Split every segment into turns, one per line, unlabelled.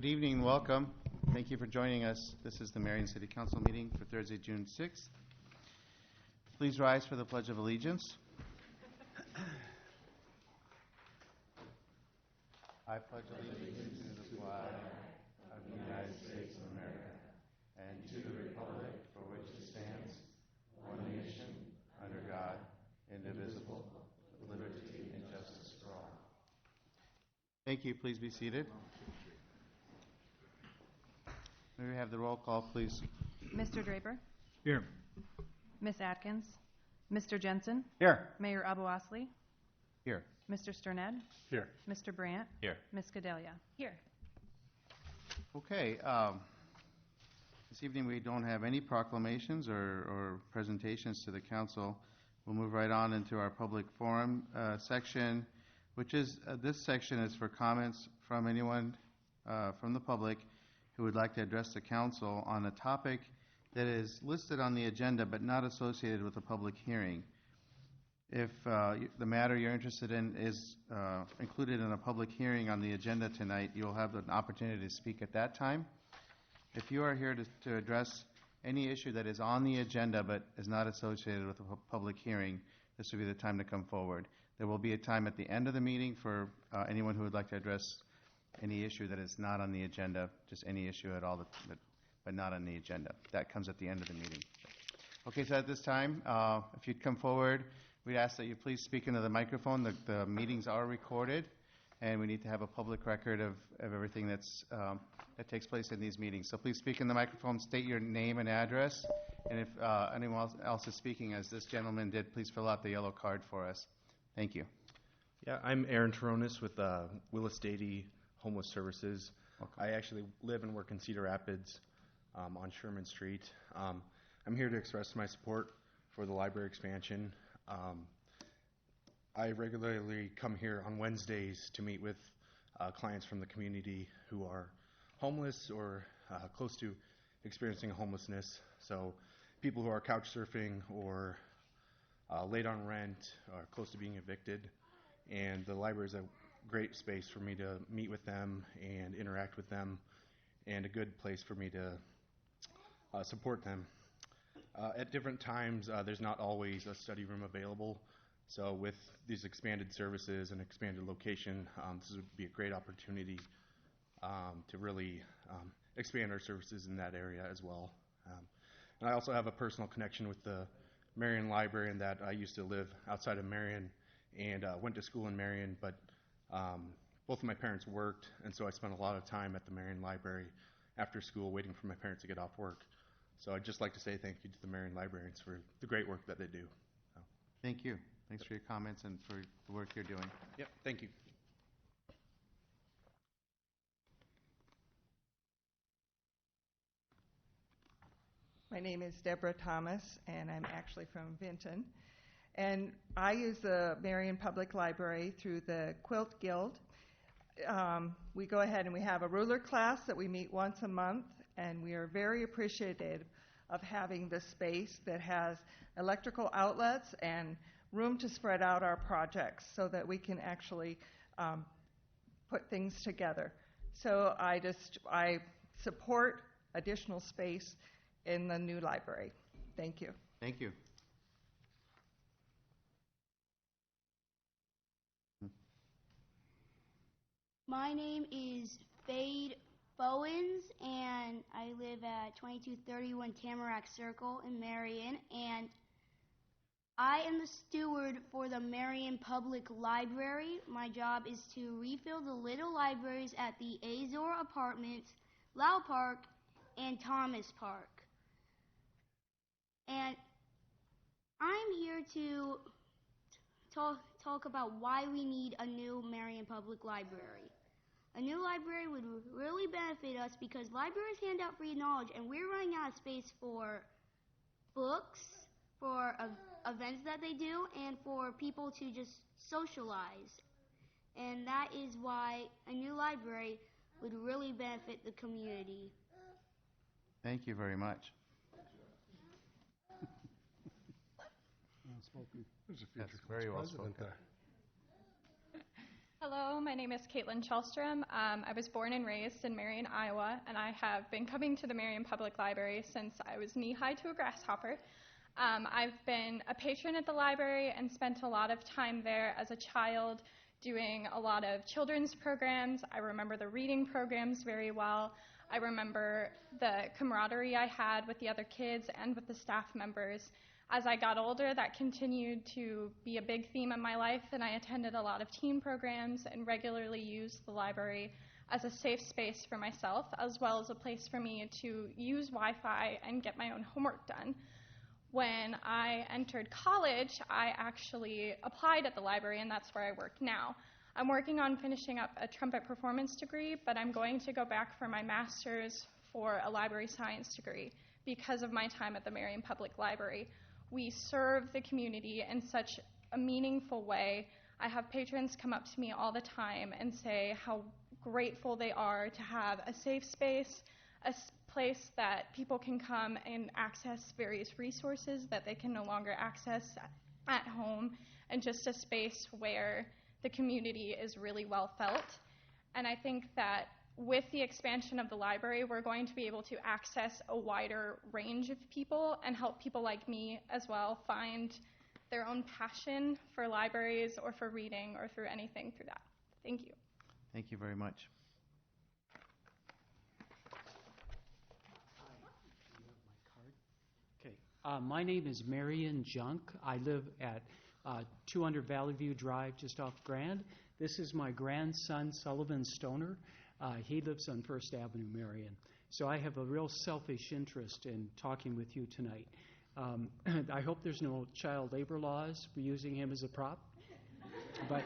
Good evening, welcome. Thank you for joining us. This is the Marion City Council meeting for Thursday, June 6th. Please rise for the Pledge of Allegiance. I pledge allegiance to the flag of the United States of America and to the republic for which it stands, one nation, under God, indivisible, with liberty and justice for all. Thank you. Please be seated. May we have the roll call, please?
Mr. Draper?
Here.
Ms. Atkins? Mr. Jensen?
Here.
Mayor Abu-Osley?
Here.
Mr. Sterned?
Here.
Mr. Brandt?
Here.
Ms. Gedalia? Here.
Okay. This evening we don't have any proclamations or presentations to the council. We'll move right on into our public forum section, which is, this section is for comments from anyone from the public who would like to address the council on a topic that is listed on the agenda but not associated with a public hearing. If the matter you're interested in is included in a public hearing on the agenda tonight, you'll have an opportunity to speak at that time. If you are here to address any issue that is on the agenda but is not associated with a public hearing, this will be the time to come forward. There will be a time at the end of the meeting for anyone who would like to address any issue that is not on the agenda, just any issue at all, but not on the agenda. That comes at the end of the meeting. Okay, so at this time, if you'd come forward, we'd ask that you please speak into the microphone. The meetings are recorded, and we need to have a public record of everything that takes place in these meetings. So please speak in the microphone, state your name and address, and if anyone else is speaking, as this gentleman did, please fill out the yellow card for us. Thank you.
Yeah, I'm Aaron Taronis with Willis Dady Homeless Services. Okay. I actually live and work in Cedar Rapids on Sherman Street. I'm here to express my support for the library expansion. I regularly come here on Wednesdays to meet with clients from the community who are homeless or close to experiencing homelessness. So people who are couch surfing or late on rent or close to being evicted. And the library is a great space for me to meet with them and interact with them, and a good place for me to support them. At different times, there's not always a study room available. So with these expanded services and expanded location, this would be a great opportunity to really expand our services in that area as well. And I also have a personal connection with the Marion Library in that I used to live outside of Marion and went to school in Marion, but both of my parents worked, and so I spent a lot of time at the Marion Library after school waiting for my parents to get off work. So I'd just like to say thank you to the Marion Librarians for the great work that they do. So.
Thank you. Thanks for your comments and for the work you're doing.
Yep, thank you.
My name is Deborah Thomas, and I'm actually from Vinton. And I use the Marion Public Library through the Quilt Guild. We go ahead and we have a ruler class that we meet once a month, and we are very appreciative of having this space that has electrical outlets and room to spread out our projects so that we can actually put things together. So I support additional space in the new library. Thank you.
Thank you.
My name is Fade Bowens, and I live at 2231 Tamarack Circle in Marion, and I am the steward for the Marion Public Library. My job is to refill the little libraries at the Azor Apartments, Lau Park, and Thomas Park. And I'm here to talk about why we need a new Marion Public Library. A new library would really benefit us because libraries hand out free knowledge, and we're running out of space for books, for events that they do, and for people to just socialize. And that is why a new library would really benefit the community.
Thank you very much.
Well spoken. There's a
That's
future
very well
president
spoken.
there. Hello, my name is Caitlin Chelstrom. I was born and raised in Marion, Iowa, and I have been coming to the Marion Public Library since I was knee-high to a grasshopper. I've been a patron at the library and spent a lot of time there as a child doing a lot of children's programs. I remember the reading programs very well. I remember the camaraderie I had with the other kids and with the staff members. As I got older, that continued to be a big theme in my life, and I attended a lot of teen programs and regularly used the library as a safe space for myself, as well as a place for me to use Wi-Fi and get my own homework done. When I entered college, I actually applied at the library, and that's where I work now. I'm working on finishing up a trumpet performance degree, but I'm going to go back for my master's for a library science degree because of my time at the Marion Public Library. We serve the community in such a meaningful way. I have patrons come up to me all the time and say how grateful they are to have a safe space, a place that people can come and access various resources that they can no longer access at home, and just a space where the community is really well felt. And I think that with the expansion of the library, we're going to be able to access a wider range of people and help people like me as well find their own passion for libraries or for reading or through anything through that. Thank you.
Thank you very much.
Okay. My name is Marion Junk. I live at 200 Valley View Drive, just off Grand. This is my grandson, Sullivan Stoner. He lives on First Avenue, Marion. So I have a real selfish interest in talking with you tonight. I hope there's no child labor laws for using him as a prop. But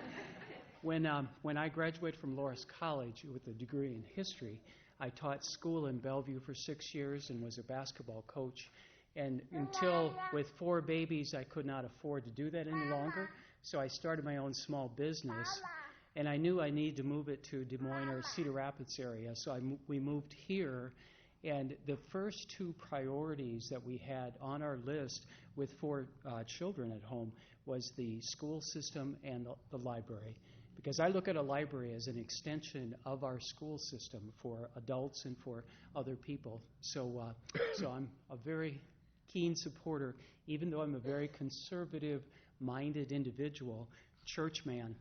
when I graduated from Loras College with a degree in history, I taught school in Bellevue for 6 years and was a basketball coach. And until with 4 babies, I could not afford to do that any longer. So I started my own small business. And I knew I needed to move it to Des Moines or Cedar Rapids area, so we moved here. And the first 2 priorities that we had on our list with 4 children at home was the school system and the library. Because I look at a library as an extension of our school system for adults and for other people. So I'm a very keen supporter, even though I'm a very conservative-minded individual, churchman.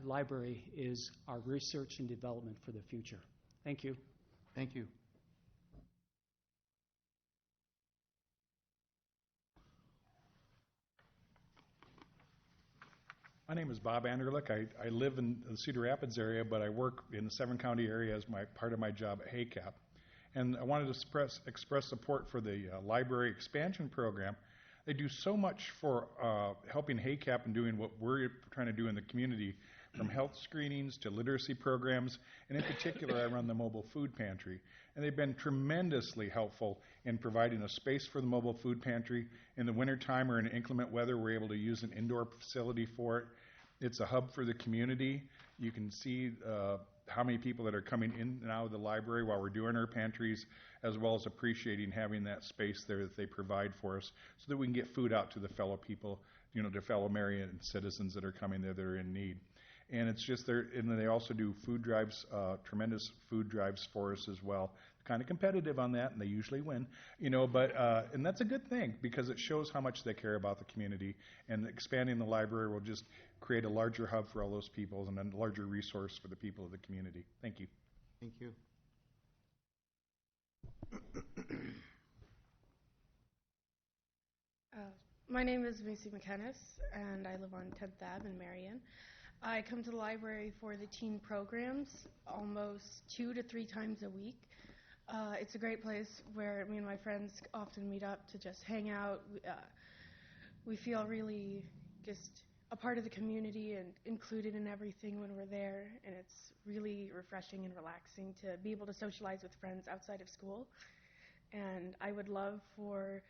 Library is our research and development for the future. Thank you.
Thank you.
My name is Bob Anderlich. I live in the Cedar Rapids area, but I work in the Severn County area as part of my job at HACAP. And I wanted to express support for the library expansion program. They do so much for helping HACAP and doing what we're trying to do in the community, from health screenings to literacy programs, and in particular, I run the mobile food pantry. And they've been tremendously helpful in providing a space for the mobile food pantry. In the wintertime or in inclement weather, we're able to use an indoor facility for it. It's a hub for the community. You can see how many people that are coming in and out of the library while we're doing our pantries, as well as appreciating having that space there that they provide for us so that we can get food out to the fellow people, to fellow Marion citizens that are coming there that are in need. And it's just there, and then they also do food drives, tremendous food drives for us as well. Kind of competitive on that, and they usually win, but and that's a good thing because it shows how much they care about the community. And expanding the library will just create a larger hub for all those people and a larger resource for the people of the community. Thank you.
Thank you.
My name is Macy McKennis, and I live on 10th Ave in Marion. I come to the library for the teen programs almost 2 to 3 times a week. It's a great place where me and my friends often meet up to just hang out. We feel really just a part of the community and included in everything when we're there, and it's really refreshing and relaxing to be able to socialize with friends outside of school. And I would love for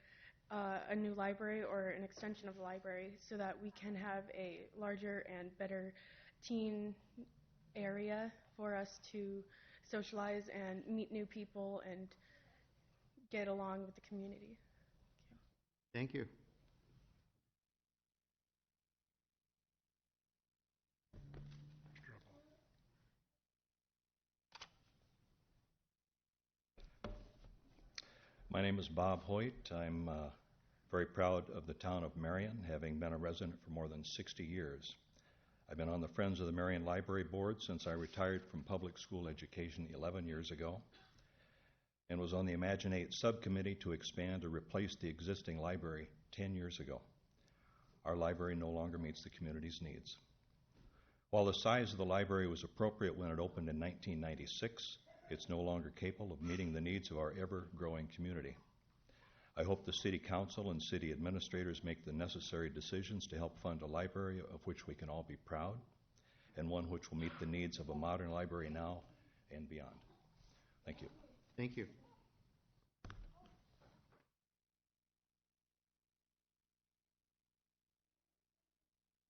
a new library or an extension of the library so that we can have a larger and better teen area for us to socialize and meet new people and get along with the community.
Thank you.
My name is Bob Hoyt. I'm very proud of the town of Marion, having been a resident for more than 60 years. I've been on the Friends of the Marion Library Board since I retired from public school education 11 years ago, and was on the Imaginate subcommittee to expand or replace the existing library 10 years ago. Our library no longer meets the community's needs. While the size of the library was appropriate when it opened in 1996, it's no longer capable of meeting the needs of our ever-growing community. I hope the City Council and City Administrators make the necessary decisions to help fund a library of which we can all be proud, and one which will meet the needs of a modern library now and beyond. Thank you.
Thank you.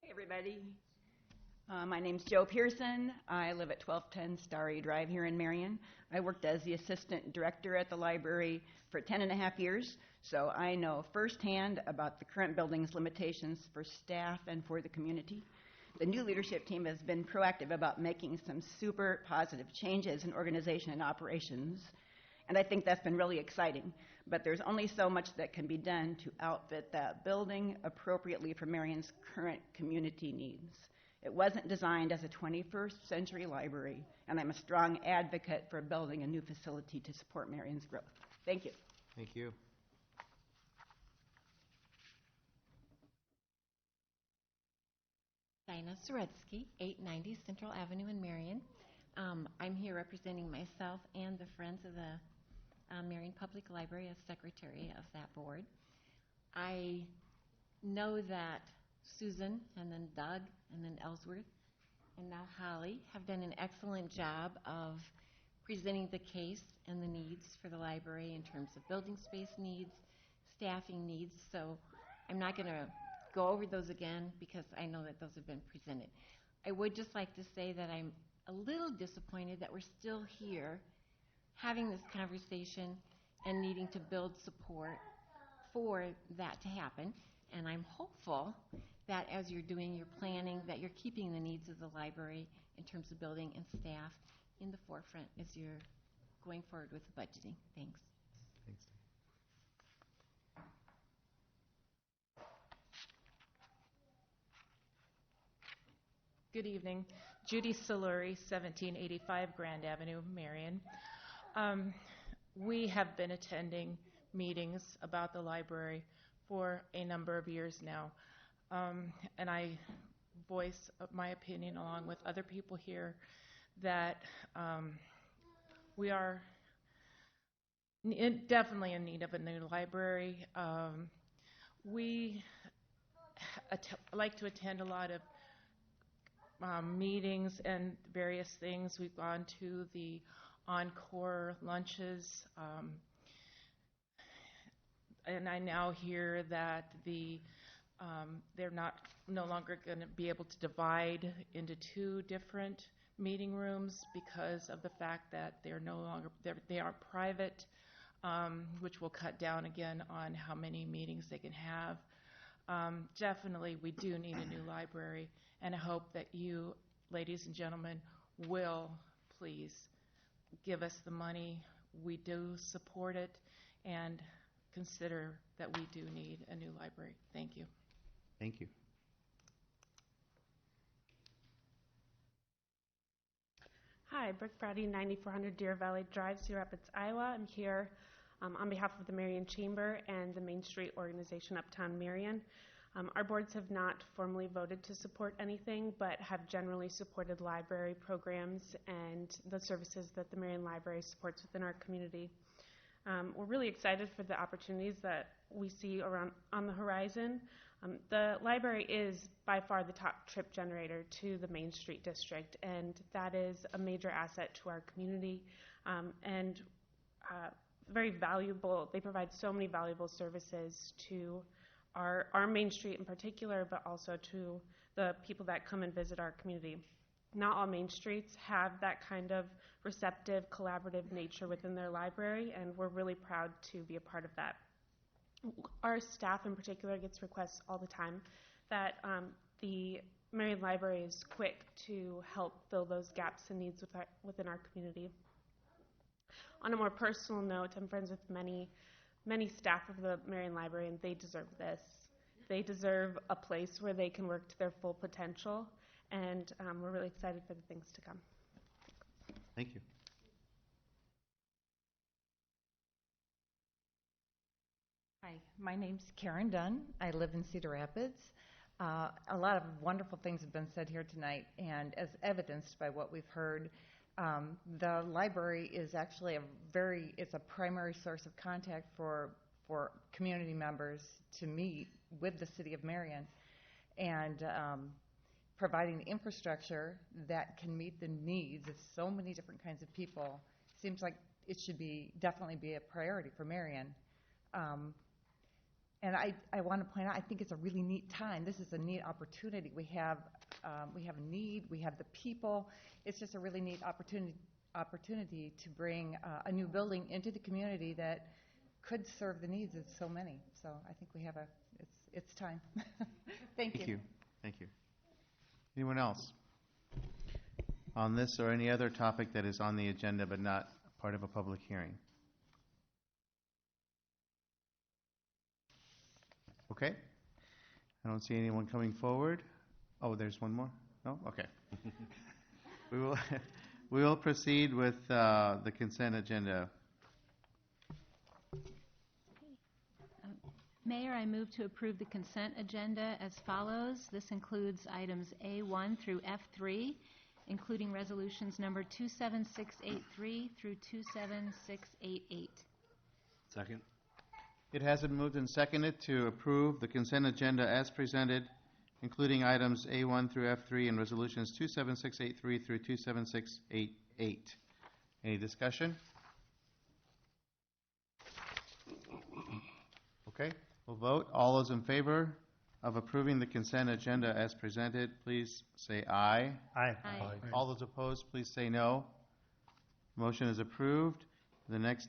Hey, everybody. My name's Joe Pearson. I live at 1210 Starry Drive here in Marion. I worked as the assistant director at the library for 10.5 years, so I know firsthand about the current building's limitations for staff and for the community. The new leadership team has been proactive about making some super positive changes in organization and operations, and I think that's been really exciting. But there's only so much that can be done to outfit that building appropriately for Marion's current community needs. It wasn't designed as a 21st century library, and I'm a strong advocate for building a new facility to support Marion's growth. Thank you.
Thank you.
Dinah Soretsky, 890 Central Avenue in Marion. I'm here representing myself and the Friends of the Marion Public Library as secretary of that board. I know that Susan and then Doug and then Ellsworth and now Holly have done an excellent job of presenting the case and the needs for the library in terms of building space needs, staffing needs. So I'm not going to go over those again because I know that those have been presented. I would just like to say that I'm a little disappointed that we're still here having this conversation and needing to build support for that to happen. And I'm hopeful that as you're doing your planning, that you're keeping the needs of the library in terms of building and staff in the forefront as you're going forward with the budgeting. Thanks.
Thanks.
Good evening. Judy Soluri, 1785 Grand Avenue, Marion. We have been attending meetings about the library for a number of years now, and I voice my opinion along with other people here that we are definitely in need of a new library. We like to attend a lot of meetings and various things. We've gone to the encore lunches, and I now hear that they're no longer going to be able to divide into two different meeting rooms because of the fact that they aren't private, which will cut down again on how many meetings they can have. Definitely, we do need a new library, and I hope that you, ladies and gentlemen, will please give us the money. We do support it, and consider that we do need a new library. Thank you.
Thank you.
Hi, Brooke Brady, 9400 Deer Valley Drive, Cedar Rapids, Iowa. I'm here on behalf of the Marion Chamber and the Main Street Organization Uptown Marion. Our boards have not formally voted to support anything, but have generally supported library programs and the services that the Marion Library supports within our community. We're really excited for the opportunities that we see around on the horizon. The library is by far the top trip generator to the Main Street District, and that is a major asset to our community and very valuable. They provide so many valuable services to our Main Street in particular, but also to the people that come and visit our community. Not all Main Streets have that kind of receptive, collaborative nature within their library, and we're really proud to be a part of that. Our staff in particular gets requests all the time that the Marion Library is quick to help fill those gaps and needs within our community. On a more personal note, I'm friends with many many staff of the Marion Library, and they deserve this. They deserve a place where they can work to their full potential, and we're really excited for the things to come.
Thank you.
Hi, my name's Karen Dunn. I live in Cedar Rapids. A lot of wonderful things have been said here tonight, and as evidenced by what we've heard, the library is actually it's a primary source of contact for community members to meet with the city of Marion, and providing the infrastructure that can meet the needs of so many different kinds of people seems like it should definitely be a priority for Marion. And I want to point out, I think it's a really neat time. This is a neat opportunity. We have a need. We have the people. It's just a really neat opportunity to bring a new building into the community that could serve the needs of so many. So I think we have it's time. Thank you.
Thank you. Anyone else on this or any other topic that is on the agenda but not part of a public hearing? Okay. I don't see anyone coming forward. Oh, there's one more? No? Okay. We will proceed with the consent agenda.
Mayor, I move to approve the consent agenda as follows. This includes items A1 through F3, including resolutions number 27683 through 27688.
Second.
It has been moved and seconded to approve the consent agenda as presented, including items A1 through F3 and resolutions 27683 through 27688. Any discussion? Okay, we'll vote. All those in favor of approving the consent agenda as presented, please say aye.
Aye.
Aye.
All those opposed, please say no. Motion is approved. The next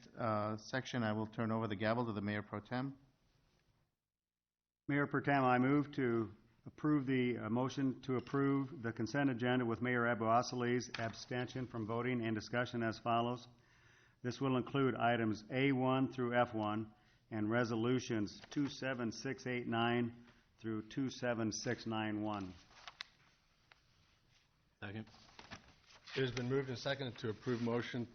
section, I will turn over the gavel to the Mayor Pro Tem.
Mayor Pro Tem, I move to approve the motion to approve the consent agenda with Mayor Abu-Asali's abstention from voting and discussion as follows. This will include items A1 through F1 and resolutions 27689 through 27691.
Second. It has been moved and seconded to approve motion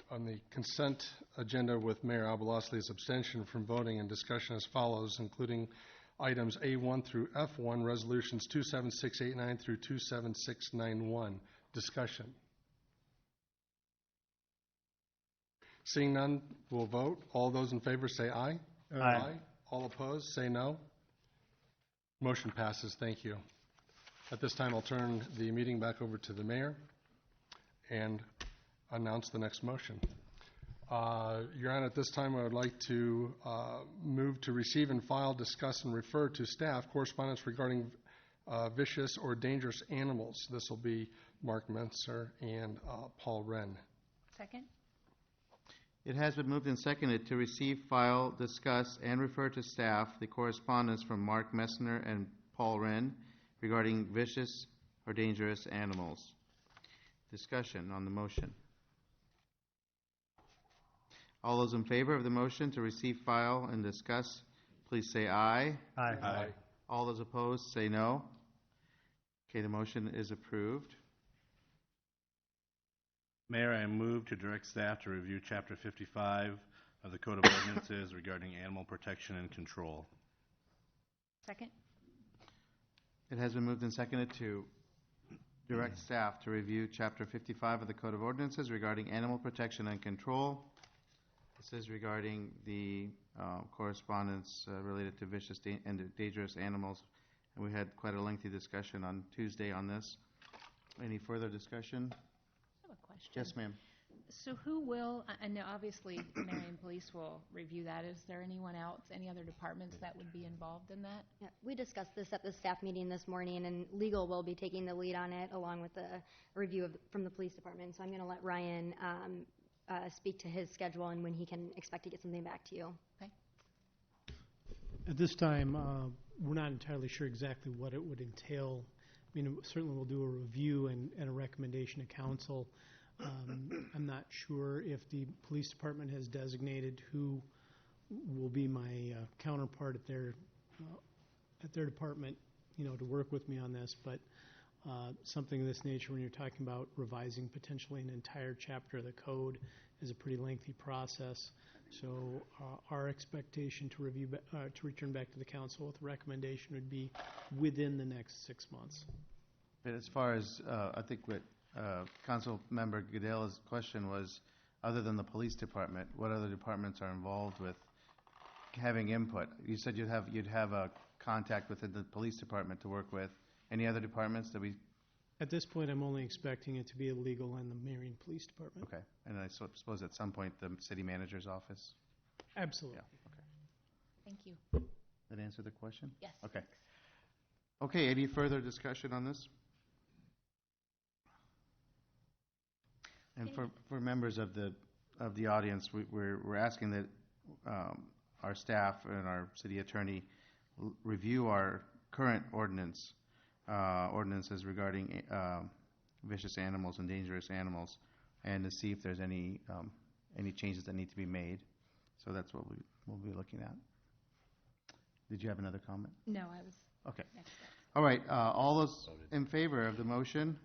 on the consent agenda with Mayor Abu-Asali's abstention from voting and discussion as follows, including items A1 through F1, resolutions 27689 through 27691. Discussion. Seeing none, we'll vote. All those in favor say aye.
Aye.
All opposed say no. Motion passes. Thank you. At this time, I'll turn the meeting back over to the mayor and announce the next motion. Your Honor, at this time I would like to move to receive and file, discuss, and refer to staff correspondence regarding vicious or dangerous animals. This will be Mark Mentzer and Paul Wren.
Second.
It has been moved and seconded to receive, file, discuss, and refer to staff the correspondence from Mark Messner and Paul Wren regarding vicious or dangerous animals. Discussion on the motion. All those in favor of the motion to receive, file, and discuss, please say aye.
Aye.
Aye.
All those opposed say no. Okay, the motion is approved.
Mayor, I move to direct staff to review Chapter 55 of the Code of Ordinances regarding animal protection and control.
Second.
It has been moved and seconded to direct staff to review Chapter 55 of the Code of Ordinances regarding animal protection and control. This is regarding the correspondence related to vicious and dangerous animals, and we had quite a lengthy discussion on Tuesday on this. Any further discussion?
I have a question.
Yes, ma'am.
So who will, I know obviously Marion Police will review that. Is there anyone else, any other departments that would be involved in that?
Yeah, we discussed this at the staff meeting this morning, and legal will be taking the lead on it along with the review from the police department. So I'm going to let Ryan speak to his schedule and when he can expect to get something back to you.
Okay.
At this time, we're not entirely sure exactly what it would entail. I mean, certainly we'll do a review and a recommendation to council. I'm not sure if the police department has designated who will be my counterpart at their department, to work with me on this. But something of this nature, when you're talking about revising potentially an entire chapter of the code, is a pretty lengthy process. So our expectation to return back to the council with a recommendation would be within the next 6 months.
But as far as, I think what Council Member Goodell's question was, other than the police department, what other departments are involved with having input? You said you'd have a contact within the police department to work with. Any other departments that we?
At this point, I'm only expecting it to be illegal in the Marion Police Department.
Okay, and I suppose at some point the city manager's office?
Absolutely.
Yeah, okay.
Thank you.
That answer the question?
Yes.
Okay. Okay, any further discussion on this? And for members of the audience, we're asking that our staff and our city attorney review our current ordinances regarding vicious animals and dangerous animals, and to see if there's any changes that need to be made. So that's what we'll be looking at. Did you have another comment?
No, I was.
Okay.
Next up.
All right. All those in favor of the motion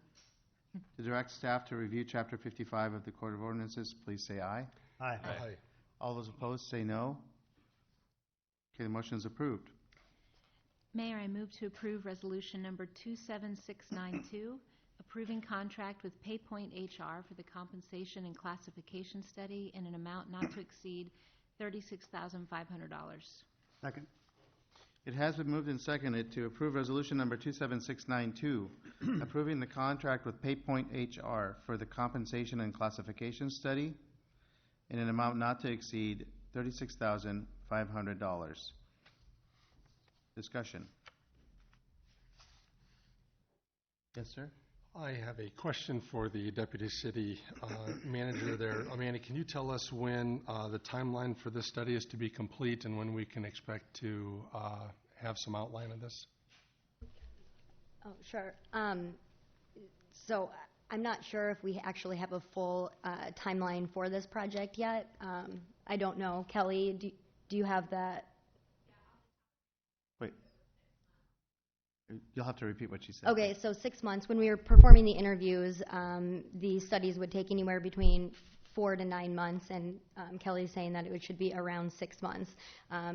to direct staff to review Chapter 55 of the Code of Ordinances, please say aye.
Aye.
Aye.
All those opposed, say no. Okay, the motion is approved.
Mayor, I move to approve resolution number 27692, approving contract with PayPoint HR for the compensation and classification study in an amount not to exceed $36,500.
Second.
It has been moved and seconded to approve resolution number 27692, approving the contract with PayPoint HR for the compensation and classification study in an amount not to exceed $36,500. Discussion. Yes, sir.
I have a question for the deputy city manager there. Amanda, can you tell us when the timeline for this study is to be complete and when we can expect to have some outline of this?
Oh, sure. So I'm not sure if we actually have a full timeline for this project yet. I don't know. Kelly, do you have that?
Wait. You'll have to repeat what she said.
Okay, so 6 months. When we were performing the interviews, the studies would take anywhere between 4 to 9 months, and Kelly's saying that it should be around 6 months.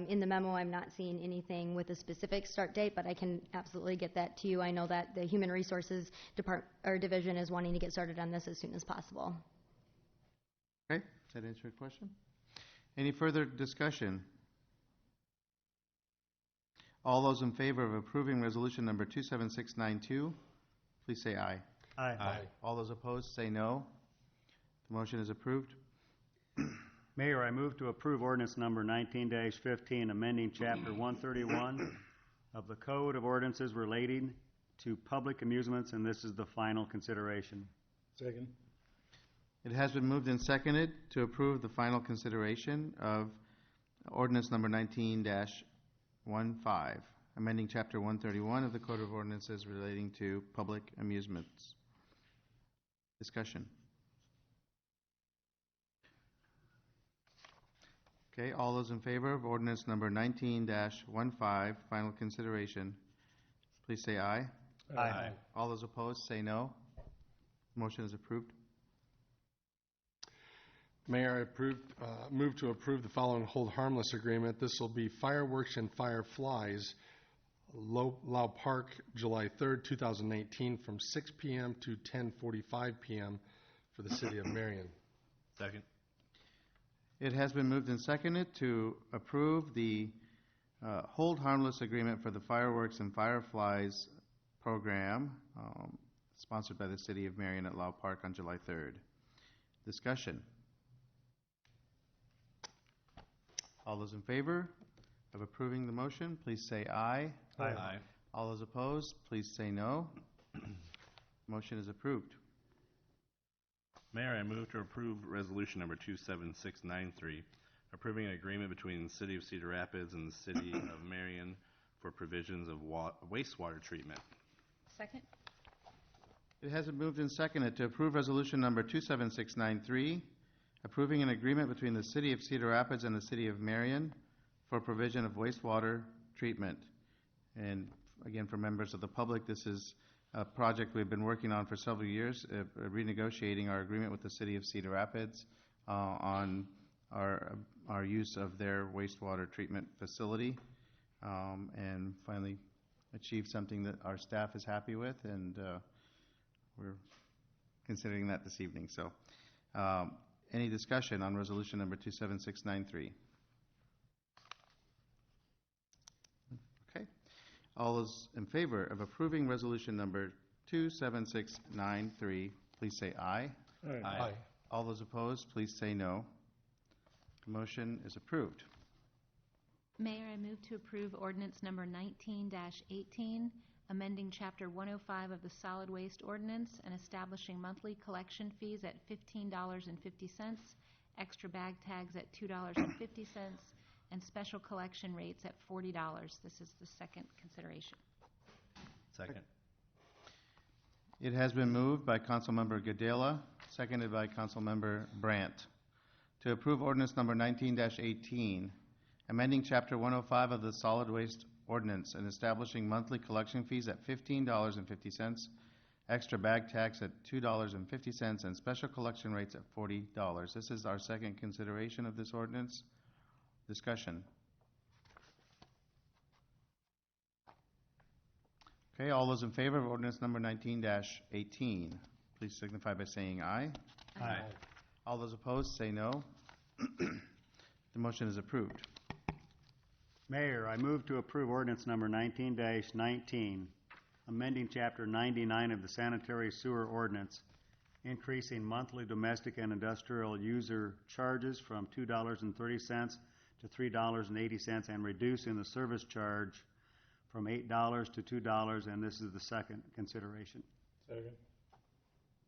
In the memo, I'm not seeing anything with a specific start date, but I can absolutely get that to you. I know that the Human Resources Division is wanting to get started on this as soon as possible.
Okay, does that answer your question? Any further discussion? All those in favor of approving resolution number 27692, please say aye.
Aye.
Aye.
All those opposed, say no. The motion is approved.
Mayor, I move to approve ordinance number 19-15, amending Chapter 131 of the Code of Ordinances relating to public amusements, and this is the final consideration.
Second.
It has been moved and seconded to approve the final consideration of ordinance number 19-15, amending Chapter 131 of the Code of Ordinances relating to public amusements. Discussion. Okay, all those in favor of ordinance number 19-15, final consideration, please say aye.
Aye.
All those opposed, say no. Motion is approved.
Mayor, I move to approve the following hold harmless agreement. This will be fireworks and fireflies, Lau Park, July 3rd, 2018, from 6 p.m. to 10:45 p.m. for the city of Marion.
Second.
It has been moved and seconded to approve the hold harmless agreement for the fireworks and fireflies program sponsored by the city of Marion at Lau Park on July 3rd. Discussion. All those in favor of approving the motion, please say aye.
Aye.
Aye.
All those opposed, please say no. Motion is approved.
Mayor, I move to approve resolution number 27693, approving an agreement between the City of Cedar Rapids and the City of Marion for provisions of wastewater treatment.
Second.
It has been moved and seconded to approve resolution number 27693, approving an agreement between the City of Cedar Rapids and the City of Marion for provision of wastewater treatment. And again, for members of the public, this is a project we've been working on for several years, renegotiating our agreement with the City of Cedar Rapids on our use of their wastewater treatment facility, and finally achieved something that our staff is happy with, and we're considering that this evening. So any discussion on resolution number 27693? Okay. All those in favor of approving resolution number 27693, please say aye.
Aye.
All those opposed, please say no. The motion is approved.
Mayor, I move to approve ordinance number 19-18, amending Chapter 105 of the Solid Waste Ordinance and establishing monthly collection fees at $15.50, extra bag tags at $2.50, and special collection rates at $40. This is the second consideration.
Second.
It has been moved by Councilmember Gadela, seconded by Councilmember Brandt, to approve ordinance number 19-18, amending Chapter 105 of the Solid Waste Ordinance and establishing monthly collection fees at $15.50, extra bag tax at $2.50, and special collection rates at $40. This is our second consideration of this ordinance. Discussion. Okay, all those in favor of ordinance number 19-18, please signify by saying aye.
Aye.
All those opposed, say no. The motion is approved.
Mayor, I move to approve ordinance number 19-19, amending Chapter 99 of the Sanitary Sewer Ordinance, increasing monthly domestic and industrial user charges from $2.30 to $3.80 and reducing the service charge from $8 to $2, and this is the second consideration.
Second.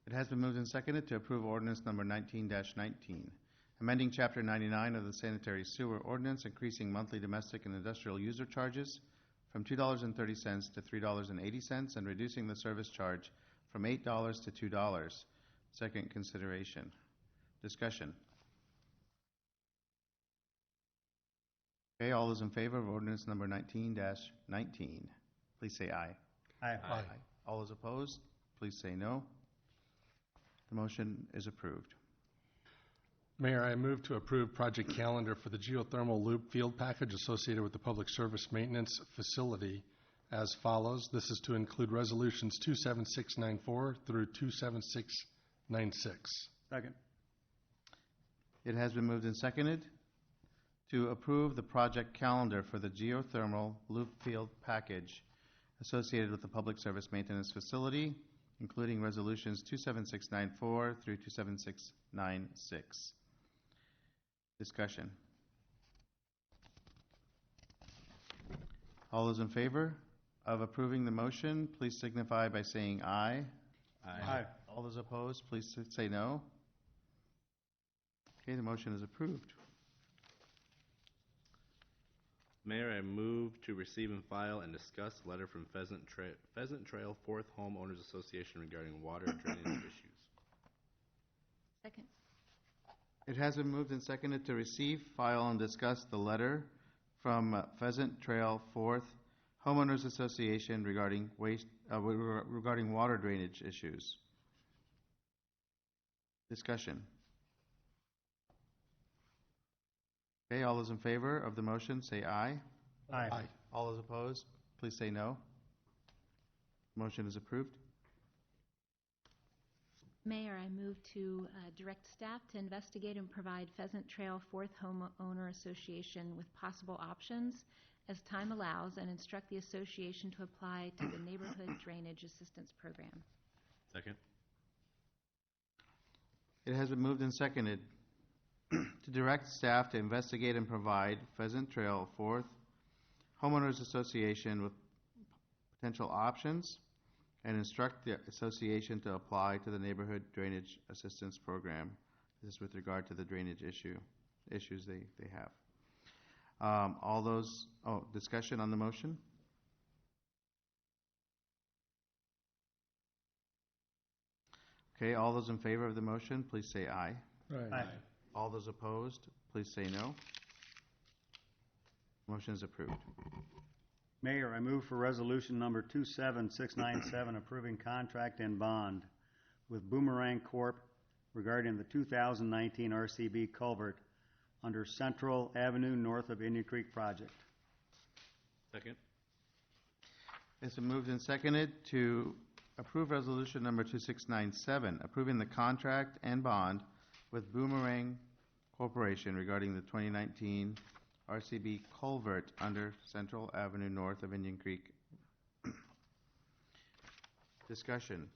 It has been moved and seconded to approve ordinance number 19-19, amending Chapter 99 of the Sanitary Sewer Ordinance, increasing monthly domestic and industrial user charges from $2.30 to $3.80 and reducing the service charge from $8 to $2. Second consideration. Discussion. Okay, all those in favor of ordinance number 19-19, please say aye.
Aye.
All those opposed, please say no. The motion is approved.
Mayor, I move to approve project calendar for the geothermal loop field package associated with the Public Service Maintenance Facility as follows. This is to include resolutions 27694 through 27696.
Second.
It has been moved and seconded to approve the project calendar for the geothermal loop field package associated with the Public Service Maintenance Facility, including resolutions 27694 through 27696. Discussion. All those in favor of approving the motion, please signify by saying aye.
Aye.
All those opposed, please say no. Okay, the motion is approved.
Mayor, I move to receive and file and discuss letter from Pheasant Trail Fourth Homeowners Association regarding water drainage issues.
Second.
It has been moved and seconded to receive, file, and discuss the letter from Pheasant Trail Fourth Homeowners Association regarding regarding water drainage issues. Discussion. Okay, all those in favor of the motion say aye.
Aye.
All those opposed, please say no. Motion is approved.
Mayor, I move to direct staff to investigate and provide Pheasant Trail Fourth Homeowner Association with possible options as time allows and instruct the association to apply to the Neighborhood Drainage Assistance Program.
Second.
It has been moved and seconded to direct staff to investigate and provide Pheasant Trail Fourth Homeowners Association with potential options and instruct the association to apply to the Neighborhood Drainage Assistance Program. This is with regard to the drainage issues they have. Discussion on the motion? Okay, all those in favor of the motion, please say aye.
Aye.
All those opposed, please say no. Motion is approved.
Mayor, I move for resolution number 27697, approving contract and bond with Boomerang Corp. Regarding the 2019 RCB culvert under Central Avenue north of Indian Creek project.
Second.
It's been moved and seconded to approve resolution number 2697, approving the contract and bond with Boomerang Corporation regarding the 2019 RCB culvert under Central Avenue north of Indian Creek. Discussion.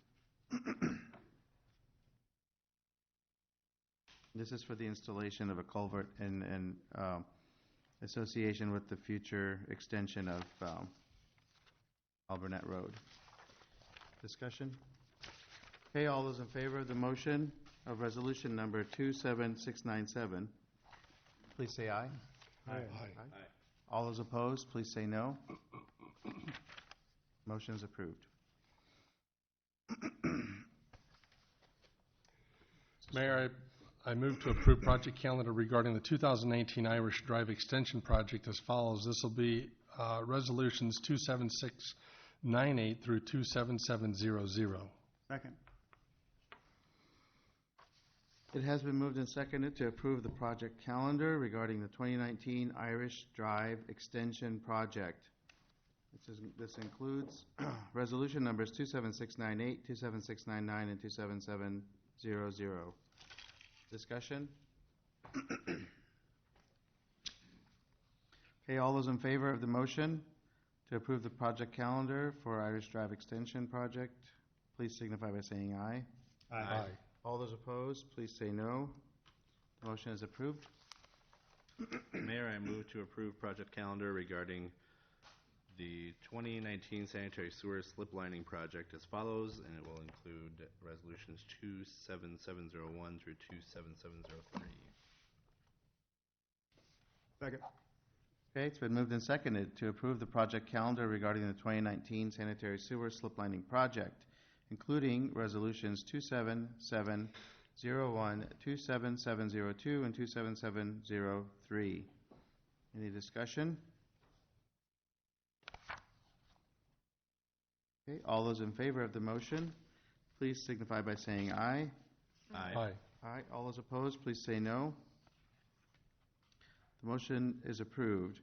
This is for the installation of a culvert in association with the future extension of Alburnett Road. Discussion? Okay, all those in favor of the motion of resolution number 27697, please say aye.
Aye.
All those opposed, please say no. Motion is approved.
Mayor, I move to approve project calendar regarding the 2018 Irish Drive Extension project as follows. This will be resolutions 27698 through 27700.
Second.
It has been moved and seconded to approve the project calendar regarding the 2019 Irish Drive Extension project. This includes resolution numbers 27698, 27699, and 27700. Discussion? Okay, all those in favor of the motion to approve the project calendar for Irish Drive Extension project, please signify by saying aye.
Aye.
All those opposed, please say no. The motion is approved.
Mayor, I move to approve project calendar regarding the 2019 sanitary sewer slip lining project as follows, and it will include resolutions 27701 through 27703.
Second.
Okay, it's been moved and seconded to approve the project calendar regarding the 2019 sanitary sewer slip lining project, including resolutions 27701, 27702, and 27703. Any discussion? Okay, all those in favor of the motion, please signify by saying aye.
Aye.
Aye. All those opposed, please say no. The motion is approved.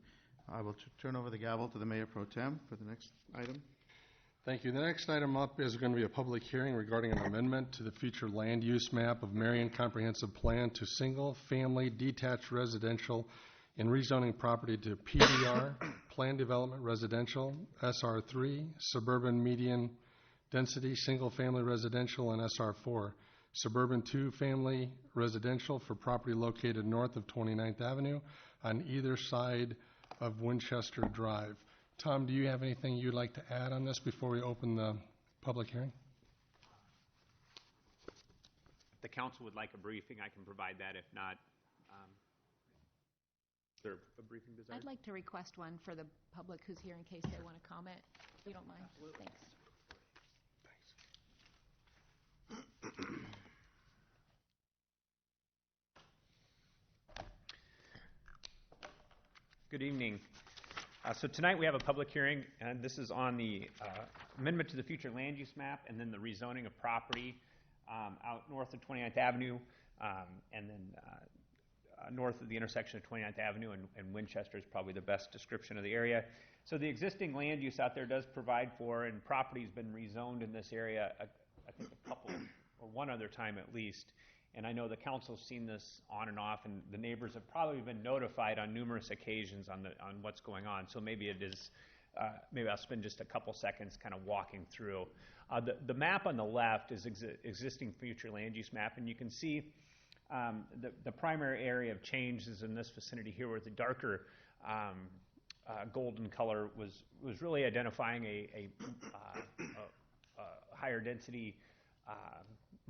I will turn over the gavel to the Mayor Pro Tem for the next item.
Thank you. The next item up is going to be a public hearing regarding an amendment to the future land use map of Marion Comprehensive Plan to single-family detached residential and rezoning property to PDR, Plan Development Residential, SR3, Suburban Median Density Single-Family Residential, and SR4, Suburban Two-Family Residential for property located north of 29th Avenue on either side of Winchester Drive. Tom, do you have anything you'd like to add on this before we open the public hearing?
If the council would like a briefing, I can provide that. If not, is there a briefing desired?
I'd like to request one for the public who's here in case they want to comment, if you don't mind. Thanks.
Good evening. So tonight we have a public hearing, and this is on the amendment to the future land use map and then the rezoning of property out north of 29th Avenue and then north of the intersection of 29th Avenue and Winchester is probably the best description of the area. So the existing land use out there does provide for, and property's been rezoned in this area, I think a couple or one other time at least. And I know the council's seen this on and off, and the neighbors have probably been notified on numerous occasions on what's going on. So maybe it is, maybe I'll spend just a couple seconds kind of walking through. The map on the left is existing future land use map, and you can see the primary area of change is in this vicinity here, where the darker golden color was really identifying a higher density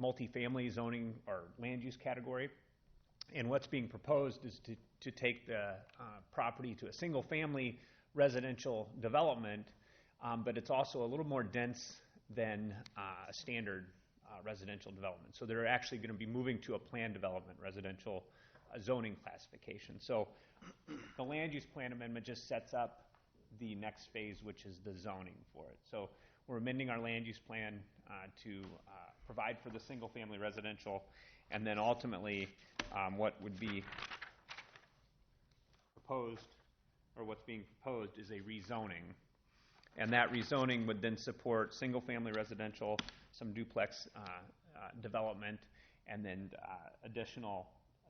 multifamily zoning or land use category. And what's being proposed is to take the property to a single family residential development, but it's also a little more dense than a standard residential development. So they're actually going to be moving to a planned development residential zoning classification. So the land use plan amendment just sets up the next phase, which is the zoning for it. So we're amending our land use plan to provide for the single-family residential, and then ultimately what would be proposed, or what's being proposed, is a rezoning. And that rezoning would then support single-family residential, some duplex development, and then additional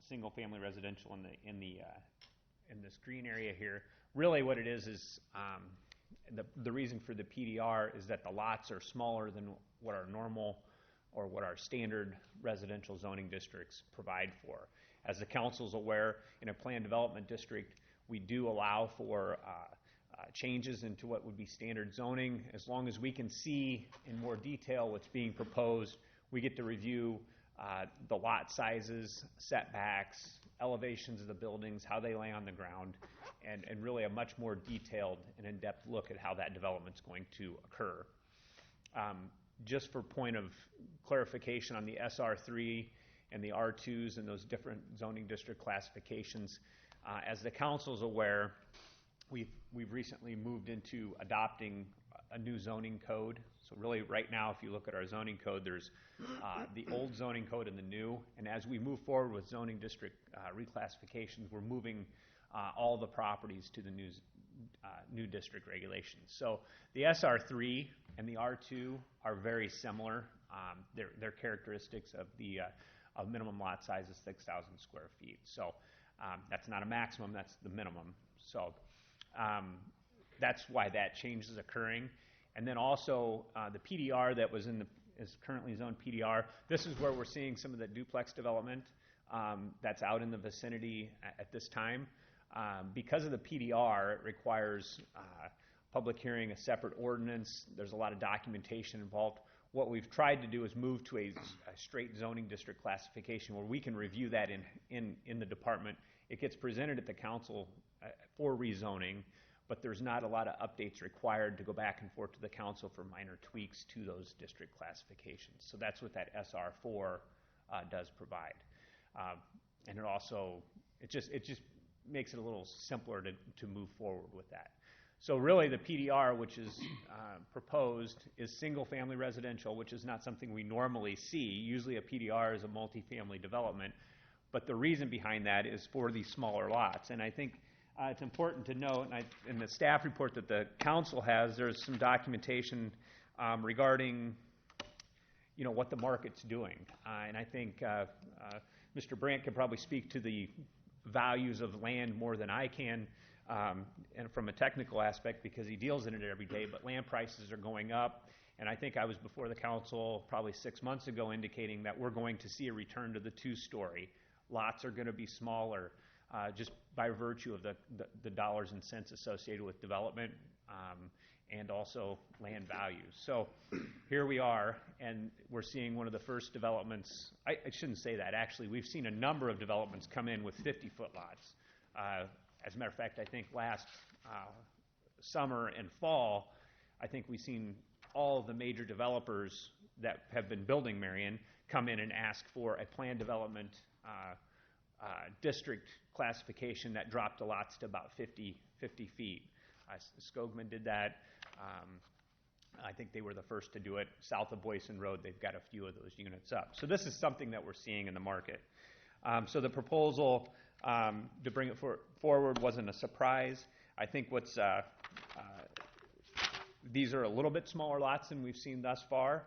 single-family residential in this green area here. Really, what it is the reason for the PDR is that the lots are smaller than what our normal or what our standard residential zoning districts provide for. As the council's aware, in a planned development district, we do allow for changes into what would be standard zoning. As long as we can see in more detail what's being proposed, we get to review the lot sizes, setbacks, elevations of the buildings, how they lay on the ground, and really a much more detailed and in-depth look at how that development's going to occur. Just for point of clarification on the SR3 and the R2s and those different zoning district classifications, as the council's aware, we've recently moved into adopting a new zoning code. So really right now, if you look at our zoning code, there's the old zoning code and the new. And as we move forward with zoning district reclassifications, we're moving all the properties to the new district regulations. So the SR3 and the R2 are very similar. They're characteristics of the minimum lot size is 6,000 square feet. So that's not a maximum, that's the minimum. So that's why that change is occurring. And then also the PDR that was is currently zoned PDR. This is where we're seeing some of the duplex development that's out in the vicinity at this time. Because of the PDR, it requires public hearing, a separate ordinance. There's a lot of documentation involved. What we've tried to do is move to a straight zoning district classification where we can review that in the department. It gets presented at the council for rezoning, but there's not a lot of updates required to go back and forth to the council for minor tweaks to those district classifications. So that's what that SR4 does provide. And it just makes it a little simpler to move forward with that. So really the PDR, which is proposed, is single-family residential, which is not something we normally see. Usually a PDR is a multifamily development, but the reason behind that is for these smaller lots. And I think it's important to note, in the staff report that the council has, there's some documentation regarding what the market's doing. And I think Mr. Brandt could probably speak to the values of land more than I can, and from a technical aspect because he deals in it every day, but land prices are going up. And I think I was before the council probably 6 months ago indicating that we're going to see a return to the two-story. Lots are going to be smaller just by virtue of the dollars and cents associated with development and also land values. So here we are, and we're seeing one of the first developments. I shouldn't say that. Actually, we've seen a number of developments come in with 50-foot lots. As a matter of fact, I think last summer and fall, I think we've seen all of the major developers that have been building Marion come in and ask for a planned development district classification that dropped the lots to about 50 feet. Skogman did that. I think they were the first to do it. South of Boyson Road, they've got a few of those units up. So this is something that we're seeing in the market. So the proposal to bring it forward wasn't a surprise. I think these are a little bit smaller lots than we've seen thus far.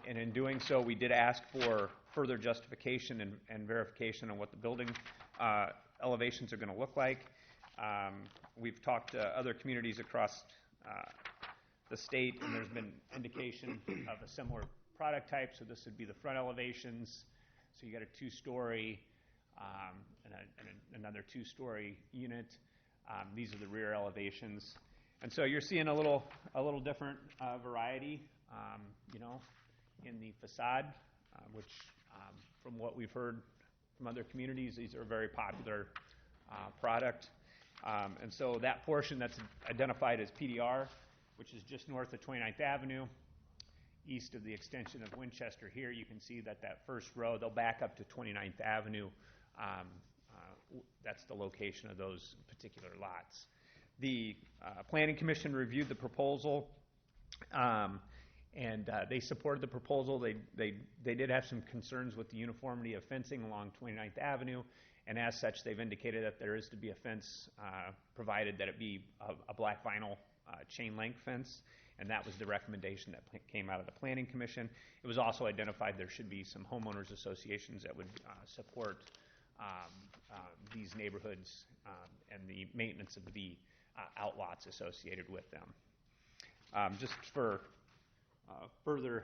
And in doing so, we did ask for further justification and verification on what the building elevations are going to look like. We've talked to other communities across the state, and there's been indication of a similar product type. So this would be the front elevations. So you got a two-story and another two-story unit. These are the rear elevations. And so you're seeing a little different variety, in the facade, which from what we've heard from other communities, these are a very popular product. And so that portion that's identified as PDR, which is just north of 29th Avenue, east of the extension of Winchester here, you can see that first row, they'll back up to 29th Avenue that's the location of those particular lots. The Planning Commission reviewed the proposal, and they supported the proposal. They did have some concerns with the uniformity of fencing along 29th Avenue, and as such, they've indicated that there is to be a fence provided that it be a black vinyl chain link fence, and that was the recommendation that came out of the Planning Commission. It was also identified there should be some homeowners associations that would support these neighborhoods and the maintenance of the outlots associated with them. Just for further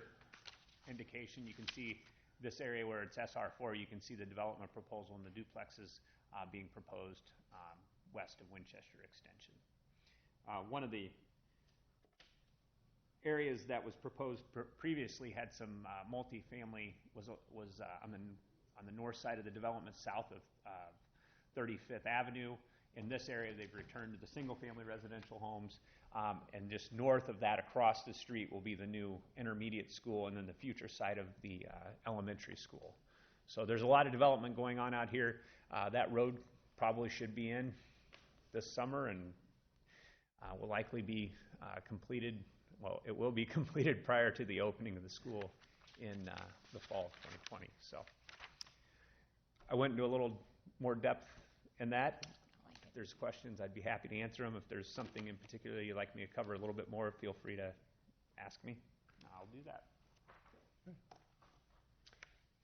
indication, you can see this area where it's SR4, you can see the development proposal and the duplexes being proposed west of Winchester Extension. One of the areas that was proposed previously had some multifamily, was on the north side of the development south of 35th Avenue. In this area, they've returned to the single-family residential homes, and just north of that, across the street, will be the new intermediate school, and then the future site of the elementary school. So there's a lot of development going on out here. That road probably should be in this summer, and will likely be completed. Well, it will be completed prior to the opening of the school in the fall of 2020. So I went into a little more depth in that. If there's questions, I'd be happy to answer them. If there's something in particular you'd like me to cover a little bit more, feel free to ask me. I'll do that.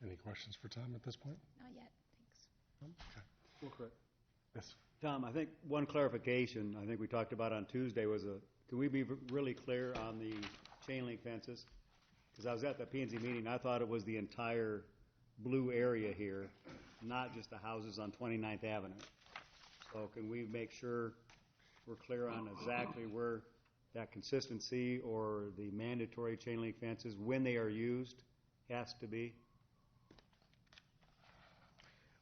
Any questions for Tom at this point?
Not yet, thanks.
Okay.
Real quick.
Yes.
Tom, I think one clarification I think we talked about on Tuesday was can we be really clear on the chain link fences? Because I was at the P&Z meeting, I thought it was the entire blue area here, not just the houses on 29th Avenue. So can we make sure we're clear on exactly where that consistency or the mandatory chain link fences, when they are used, has to be?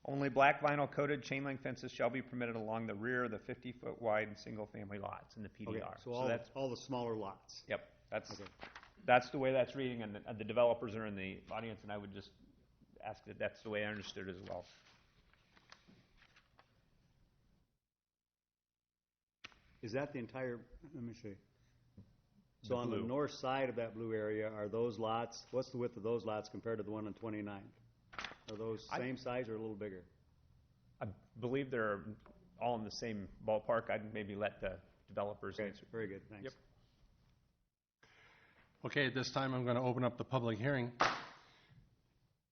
Only black vinyl coated chain link fences shall be permitted along the rear of the 50-foot wide single-family lots in the PDR.
Okay, so that's all the smaller lots.
Yep, that's the way that's reading, and the developers are in the audience, and I would just ask that that's the way I understood it as well.
Is that the entire, let me see. So on the north side of that blue area, are those lots, what's the width of those lots compared to the one on 29th? Are those same size or a little bigger?
I believe they're all in the same ballpark. I'd maybe let the developers answer.
Very good, thanks.
Yep.
Okay, at this time I'm going to open up the public hearing.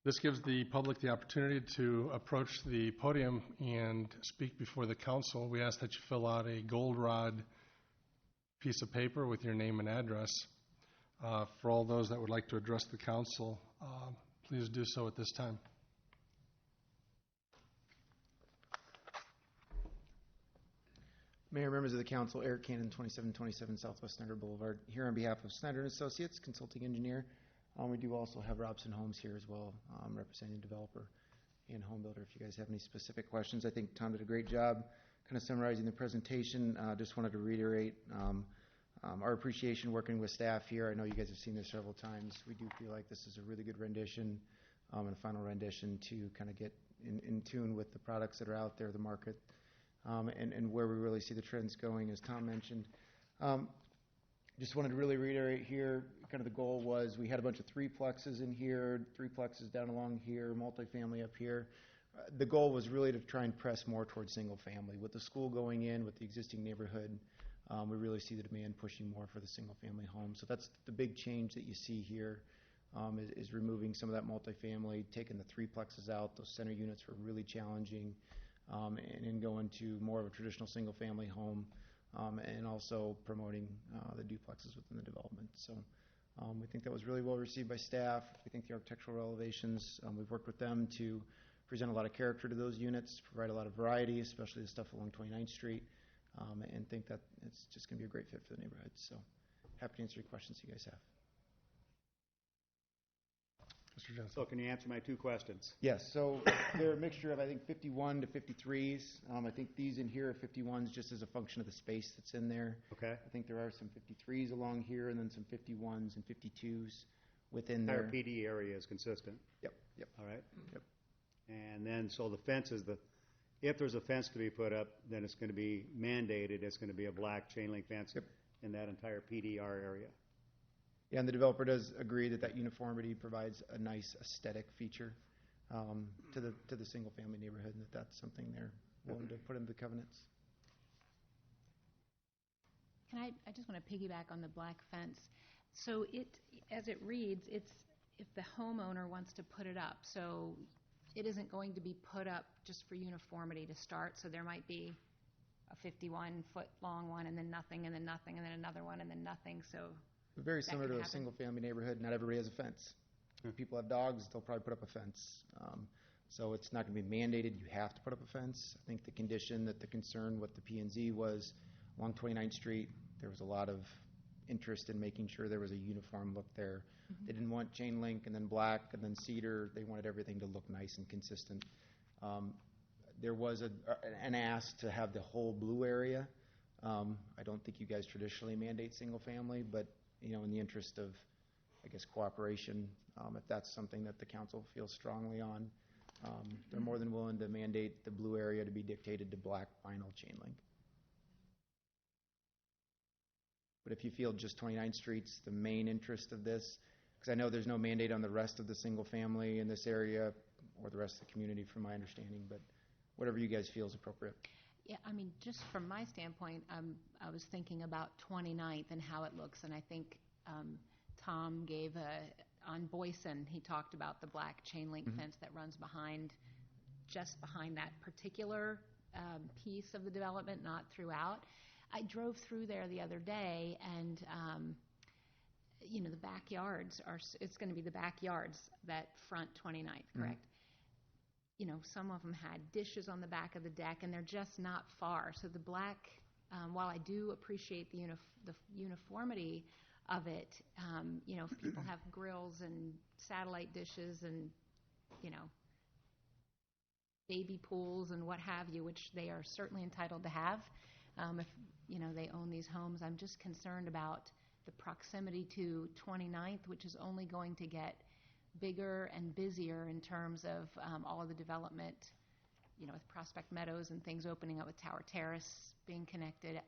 This gives the public the opportunity to approach the podium and speak before the council. We ask that you fill out a goldenrod piece of paper with your name and address. For all those that would like to address the council, please do so at this time.
Mayor, members of the council, Eric Cannon, 2727 Southwest Snyder Boulevard, here on behalf of Snyder & Associates, consulting engineer. We do also have Robson Homes here as well, representing developer and home builder. If you guys have any specific questions, I think Tom did a great job kind of summarizing the presentation. Just wanted to reiterate our appreciation working with staff here. I know you guys have seen this several times. We do feel like this is a really good rendition and a final rendition to kind of get in tune with the products that are out there, the market, and where we really see the trends going, as Tom mentioned. Just wanted to really reiterate here, kind of the goal was we had a bunch of threeplexes in here, threeplexes down along here, multifamily up here. The goal was really to try and press more towards single family. With the school going in, with the existing neighborhood, we really see the demand pushing more for the single family home. So that's the big change that you see here, is removing some of that multifamily, taking the threeplexes out. Those center units were really challenging, and going to more of a traditional single family home. And also promoting the duplexes within the development. So we think that was really well received by staff. We think the architectural elevations, we've worked with them to present a lot of character to those units, provide a lot of variety, especially the stuff along 29th Street, and think that it's just going to be a great fit for the neighborhood. So happy to answer your questions you guys have.
Mr. Jensen.
So can you answer my two questions?
Yes, so they're a mixture of, I think, 51 to 53s. I think these in here are 51s just as a function of the space that's in there.
Okay.
I think there are some 53s along here and then some 51s and 52s within there.
Entire PD area is consistent.
Yep, yep.
All right.
Yep.
And then, so the fence is if there's a fence to be put up, then it's going to be mandated, it's going to be a black chain link fence in that entire PDR area.
Yeah, and the developer does agree that that uniformity provides a nice aesthetic feature to the single-family neighborhood, and that's something they're willing to put into the covenants.
I just want to piggyback on the black fence. So as it reads, it's if the homeowner wants to put it up. So it isn't going to be put up just for uniformity to start. So there might be a 51-foot long one, and then nothing, and then nothing, and then another one, and then nothing. So
very similar to a single-family neighborhood. Not everybody has a fence. If people have dogs, they'll probably put up a fence. So it's not going to be mandated. You have to put up a fence. I think the condition that the concern with the P&Z was along 29th Street, there was a lot of interest in making sure there was a uniform look there. Mm-hmm. They didn't want chain link and then black and then cedar. They wanted everything to look nice and consistent. There was an ask to have the whole blue area. I don't think you guys traditionally mandate single family, but in the interest of, I guess, cooperation, if that's something that the council feels strongly on, they're more than willing to mandate the blue area to be dictated to black vinyl chain link. But if you feel just 29th Street's the main interest of this, because I know there's no mandate on the rest of the single family in this area or the rest of the community from my understanding, but whatever you guys feel is appropriate.
Yeah, I mean, just from my standpoint, I was thinking about 29th and how it looks, and I think Tom gave on Boyson, he talked about the black chain link fence that runs just behind that particular piece of the development, not throughout. I drove through there the other day, and the backyards it's going to be the backyards that front 29th, correct? Some of them had dishes on the back of the deck, and they're just not far. So the black, while I do appreciate the uniformity of it, if people have grills and satellite dishes and, baby pools and what have you, which they are certainly entitled to have, if, they own these homes, I'm just concerned about the proximity to 29th, which is only going to get bigger and busier in terms of all of the development, with Prospect Meadows and things opening up with Tower Terrace being connected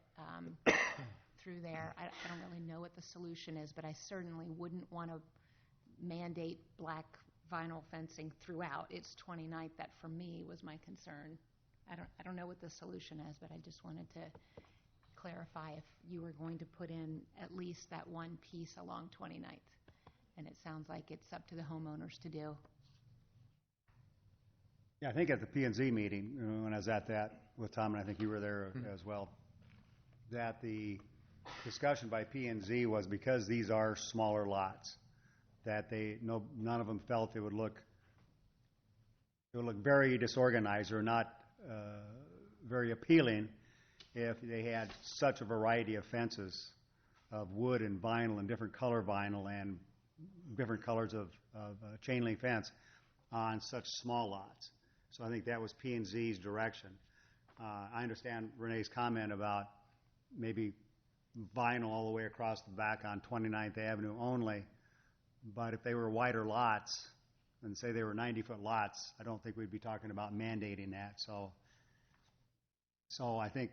through there. I don't really know what the solution is, but I certainly wouldn't want to mandate black vinyl fencing throughout. It's 29th that, for me, was my concern. I don't know what the solution is, but I just wanted to clarify if you were going to put in at least that one piece along 29th. And it sounds like it's up to the homeowners to do.
Yeah, I think at the P&Z meeting, when I was at that with Tom, and I think you were there as well, that the discussion by P&Z was because these are smaller lots, that none of them felt it would look very disorganized or not very appealing if they had such a variety of fences of wood and vinyl and different color vinyl and different colors of chain link fence on such small lots. So I think that was P&Z's direction. I understand Renee's comment about maybe vinyl all the way across the back on 29th Avenue only, but if they were wider lots, and say they were 90-foot lots, I don't think we'd be talking about mandating that. So I think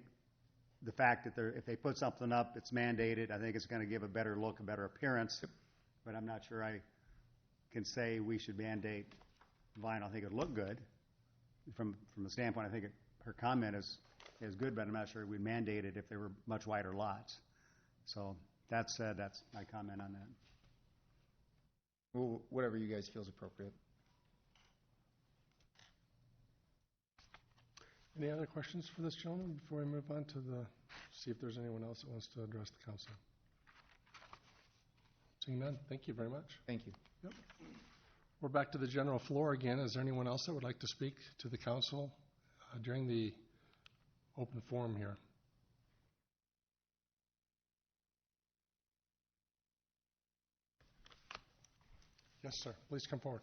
the fact that if they put something up, it's mandated, I think it's going to give a better look, a better appearance, but I'm not sure I can say we should mandate vinyl. I think it would look good. From the standpoint, I think her comment is good, but I'm not sure we'd mandate it if they were much wider lots. So that said, that's my comment on that.
Well, whatever you guys feel is appropriate.
Any other questions for this gentleman before we move on to see if there's anyone else that wants to address the council? Seeing none, thank you very much.
Thank you.
Yep. We're back to the general floor again. Is there anyone else that would like to speak to the council during the open forum here? Yes, sir. Please come forward.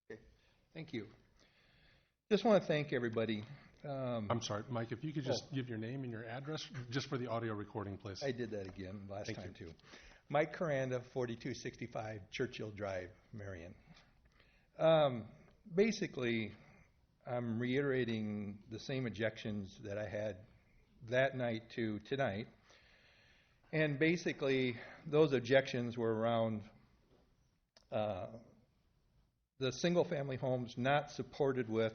Okay. Thank you. Just want to thank everybody.
I'm sorry, Mike, if you could just give your name and your address just for the audio recording, please.
I did that again last time, too. Mike Caranda, 4265 Churchill Drive, Marion. Basically, I'm reiterating the same objections that I had that night to tonight. And basically, those objections were around the single-family homes not supported with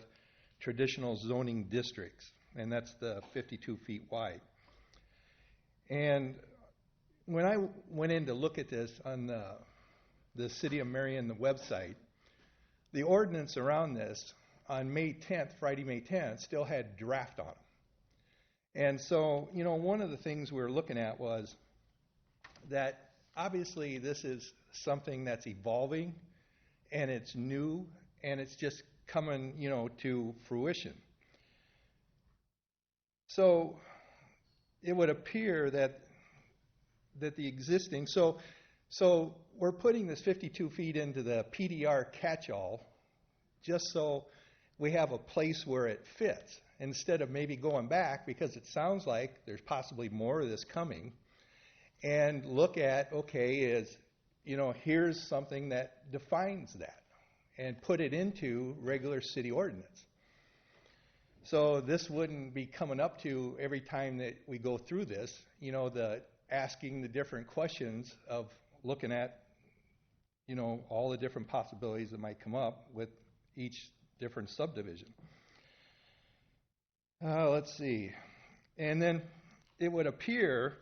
traditional zoning districts, and that's the 52 feet wide. And when I went in to look at this on the City of Marion, the website, the ordinance around this on May 10th, Friday, May 10th, still had draft on them. And so, one of the things we were looking at was that obviously this is something that's evolving and it's new and it's just coming, to fruition. So it would appear that the existing, so we're putting this 52 feet into the PDR catch-all just so we have a place where it fits instead of maybe going back, because it sounds like there's possibly more of this coming, and look at, here's something that defines that and put it into regular city ordinance. So this wouldn't be coming up to every time that we go through this, the asking the different questions of looking at, all the different possibilities that might come up with each different subdivision. Let's see. And then it would appear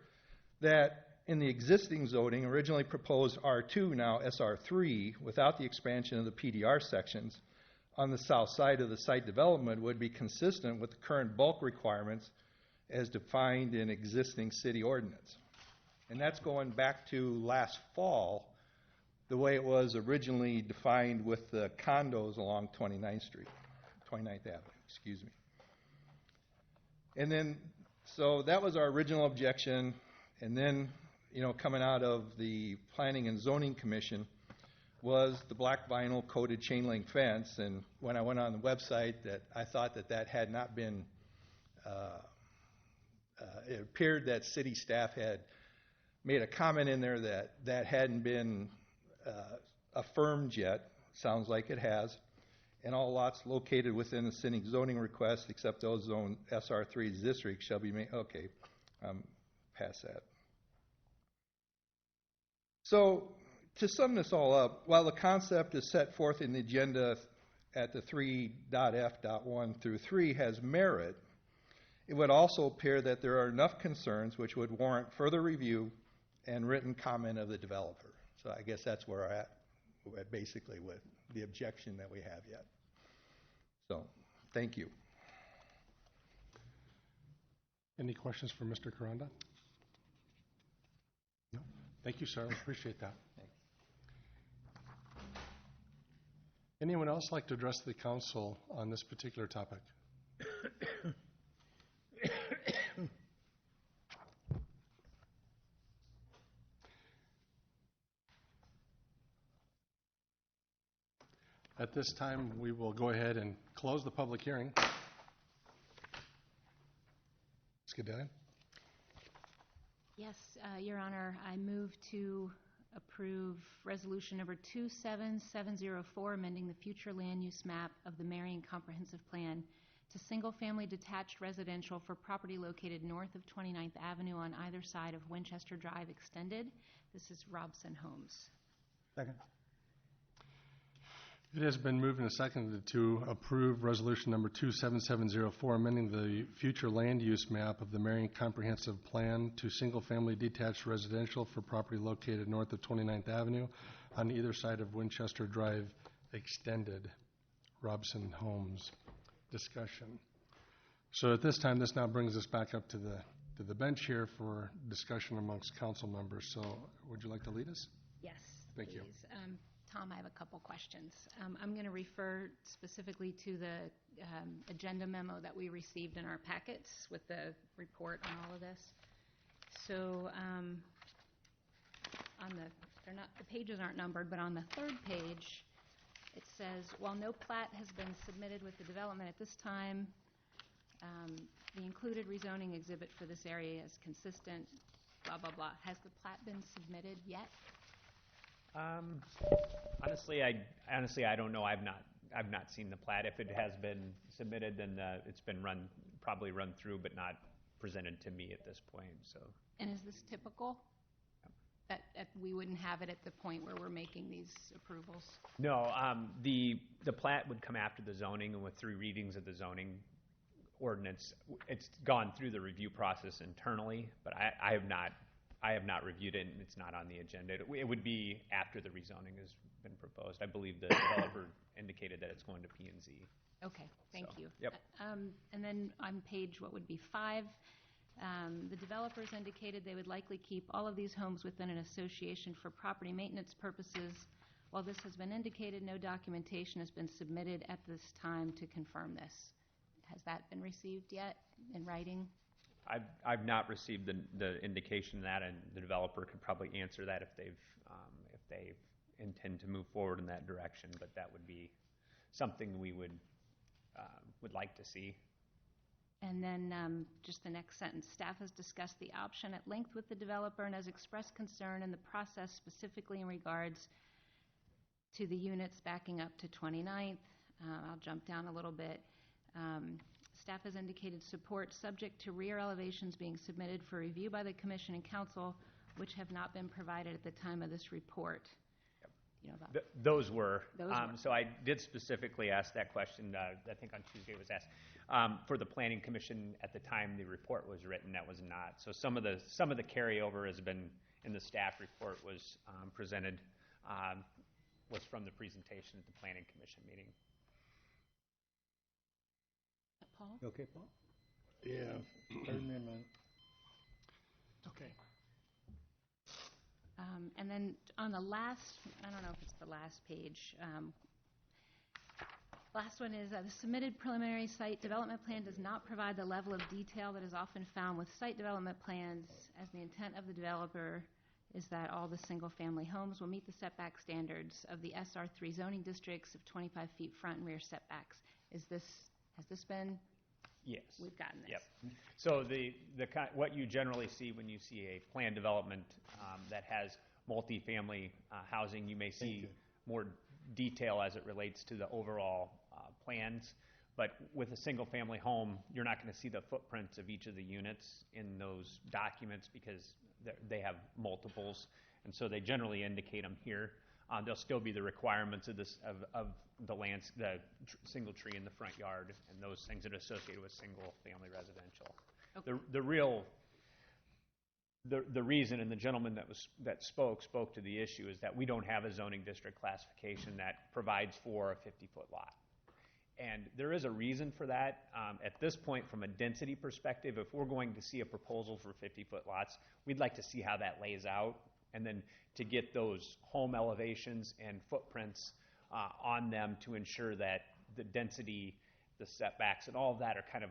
that in the existing zoning, originally proposed R2, now SR3, without the expansion of the PDR sections, on the south side of the site development would be consistent with the current bulk requirements as defined in existing city ordinance. And that's going back to last fall, the way it was originally defined with the condos along 29th Avenue, excuse me. And then, so that was our original objection, and then, coming out of the Planning and Zoning Commission was the black vinyl coated chain link fence. And when I went on the website, that I thought that had not been, it appeared that city staff had made a comment in there that hadn't been affirmed yet. Sounds like it has. And all lots located within the city zoning request, except those zoned SR3 districts, shall be made. Okay, past that. So, to sum this all up, while the concept is set forth in the agenda at the 3.f.1 through 3 has merit, it would also appear that there are enough concerns which would warrant further review and written comment of the developer. So I guess that's where we're at basically with the objection that we have yet. So, thank you.
Any questions for Mr. Caranda? No? Thank you, sir. I appreciate that.
Thanks.
Anyone else like to address the council on this particular topic? At this time, we will go ahead and close the public hearing. Ms. Gedeon?
Yes, Your Honor, I move to approve resolution number 27704, amending the future land use map of the Marion Comprehensive Plan to single-family detached residential for property located north of 29th Avenue on either side of Winchester Drive Extended. This is Robson Homes.
Second.
It has been moved and seconded to approve resolution number 27704, amending the future land use map of the Marion Comprehensive Plan to single-family detached residential for property located north of 29th Avenue on either side of Winchester Drive Extended. Robson Homes. Discussion. So at this time, this now brings us back up to the bench here for discussion amongst council members. So would you like to lead us?
Yes,
Thank you.
Tom, I have a couple questions. I'm going to refer specifically to the agenda memo that we received in our packets with the report on all of this. So the pages aren't numbered, but on the third page, it says, while no plat has been submitted with the development at this time, the included rezoning exhibit for this area is consistent blah, blah, blah. Has the plat been submitted yet?
Honestly, I don't know. I've not seen the plat. If it has been submitted, then it's been probably run through, but not presented to me at this point. So.
And is this typical? That we wouldn't have it at the point where we're making these approvals?
No, the plat would come after the zoning, and with 3 readings of the zoning ordinance, it's gone through the review process internally, but I have not reviewed it, and it's not on the agenda. It would be after the rezoning has been proposed. I believe the developer indicated that it's going to P&Z.
Okay, thank you.
Yep.
And then on page, what would be 5, the developers indicated they would likely keep all of these homes within an association for property maintenance purposes. While this has been indicated, no documentation has been submitted at this time to confirm this. Has that been received yet in writing?
I've not received the indication of that, and the developer could probably answer that if they intend to move forward in that direction. But that would be something we would like to see.
And then just the next sentence, staff has discussed the option at length with the developer and has expressed concern in the process specifically in regards to the units backing up to 29th. I'll jump down a little bit. Staff has indicated support subject to rear elevations being submitted for review by the Commission and Council, which have not been provided at the time of this report.
Yep.
You know,
those were.
Those were.
So I did specifically ask that question, I think on Tuesday it was asked. For the Planning Commission at the time the report was written, that was not. So some of the carryover has been in the staff report was presented, was from the presentation at the Planning Commission meeting.
Paul?
Okay, Paul?
Yeah.
Pardon me a minute.
Okay. And then on the last, I don't know if it's the last page, last one is the submitted preliminary site development plan does not provide the level of detail that is often found with site development plans, as the intent of the developer is that all the single-family homes will meet the setback standards of the SR3 zoning districts of 25 feet front and rear setbacks. Has this been?
Yes.
We've gotten this.
Yep. So what you generally see when you see a planned development that has multifamily housing, you may see more detail as it relates to the overall plans. But with a single-family home, you're not going to see the footprints of each of the units in those documents because they have multiples, and so they generally indicate them here. There'll still be the requirements of the single tree in the front yard and those things that are associated with single-family residential. Okay. The reason, and the gentleman that spoke to the issue, is that we don't have a zoning district classification that provides for a 50-foot lot. And there is a reason for that. At this point, from a density perspective, if we're going to see a proposal for 50-foot lots, we'd like to see how that lays out, and then to get those home elevations and footprints on them to ensure that the density, the setbacks, and all of that are kind of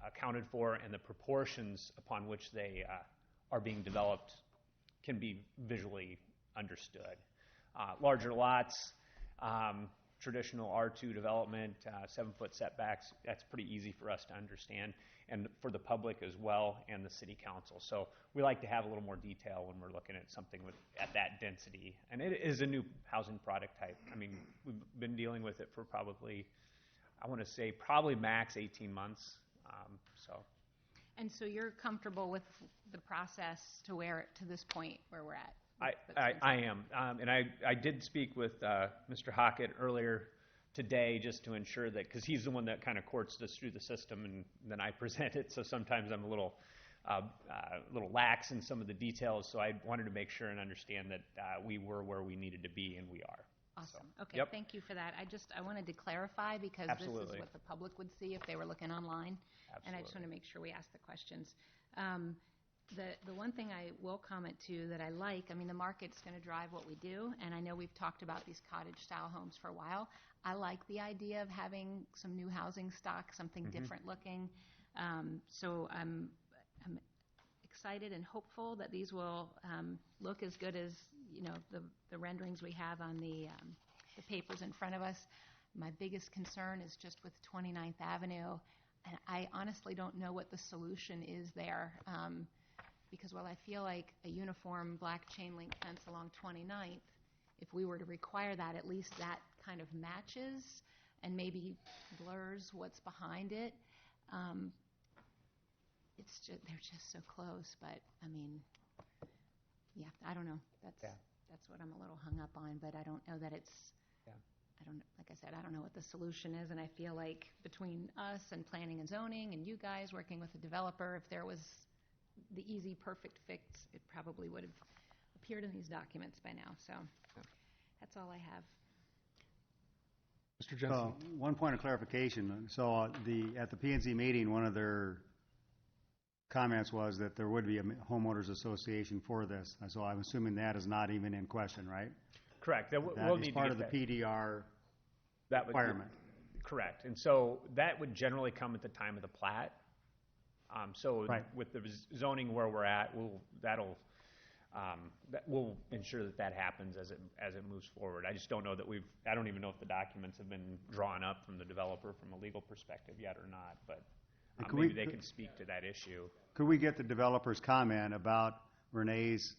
accounted for, and the proportions upon which they are being developed can be visually understood. Larger lots, traditional R2 development, 7-foot setbacks, that's pretty easy for us to understand, and for the public as well, and the city council. So we like to have a little more detail when we're looking at something at that density. And it is a new housing product type. I mean, we've been dealing with it for probably, I want to say, probably max 18 months.
And so you're comfortable with the process to this point where we're at?
I am. And I did speak with Mr. Hockett earlier today just to ensure that, because he's the one that kind of courts this through the system, and then I present it, so sometimes I'm a little lax in some of the details, so I wanted to make sure and understand that we were where we needed to be, and we are.
Awesome.
So,
okay,
yep.
Thank you for that. I wanted to clarify because
Absolutely.
This is what the public would see if they were looking online.
Absolutely.
And I just want to make sure we ask the questions. The one thing I will comment to that I like, I mean, the market's going to drive what we do, and I know we've talked about these cottage-style homes for a while. I like the idea of having some new housing stock, something different looking. So I'm excited and hopeful that these will look as good as the renderings we have on the papers in front of us. My biggest concern is just with 29th Avenue, and I honestly don't know what the solution is there. because while I feel like a uniform black chain link fence along 29th, if we were to require that, at least that kind of matches and maybe blurs what's behind it. It's just, they're just so close, but I mean, yeah, I don't know. That's what I'm a little hung up on, but I don't know that it's, I don't, like I said, I don't know what the solution is, and I feel like between us and planning and zoning and you guys working with the developer, if there was the easy, perfect fix, it probably would have appeared in these documents by now. So that's all I have.
Mr. Jensen.
One point of clarification. So at the P&Z meeting, one of their comments was that there would be a homeowners association for this. So I'm assuming that is not even in question, right?
Correct. That
That
we'll
is
need
part
to
of the
get
PDR
that
requirement.
Correct. And so that would generally come at the time of the plat.
Right.
With the zoning where we're at, we'll ensure that happens as it moves forward. I just don't know that I don't even know if the documents have been drawn up from the developer from a legal perspective yet or not, but maybe they can speak to that issue.
Could we get the developer's comment about Renee's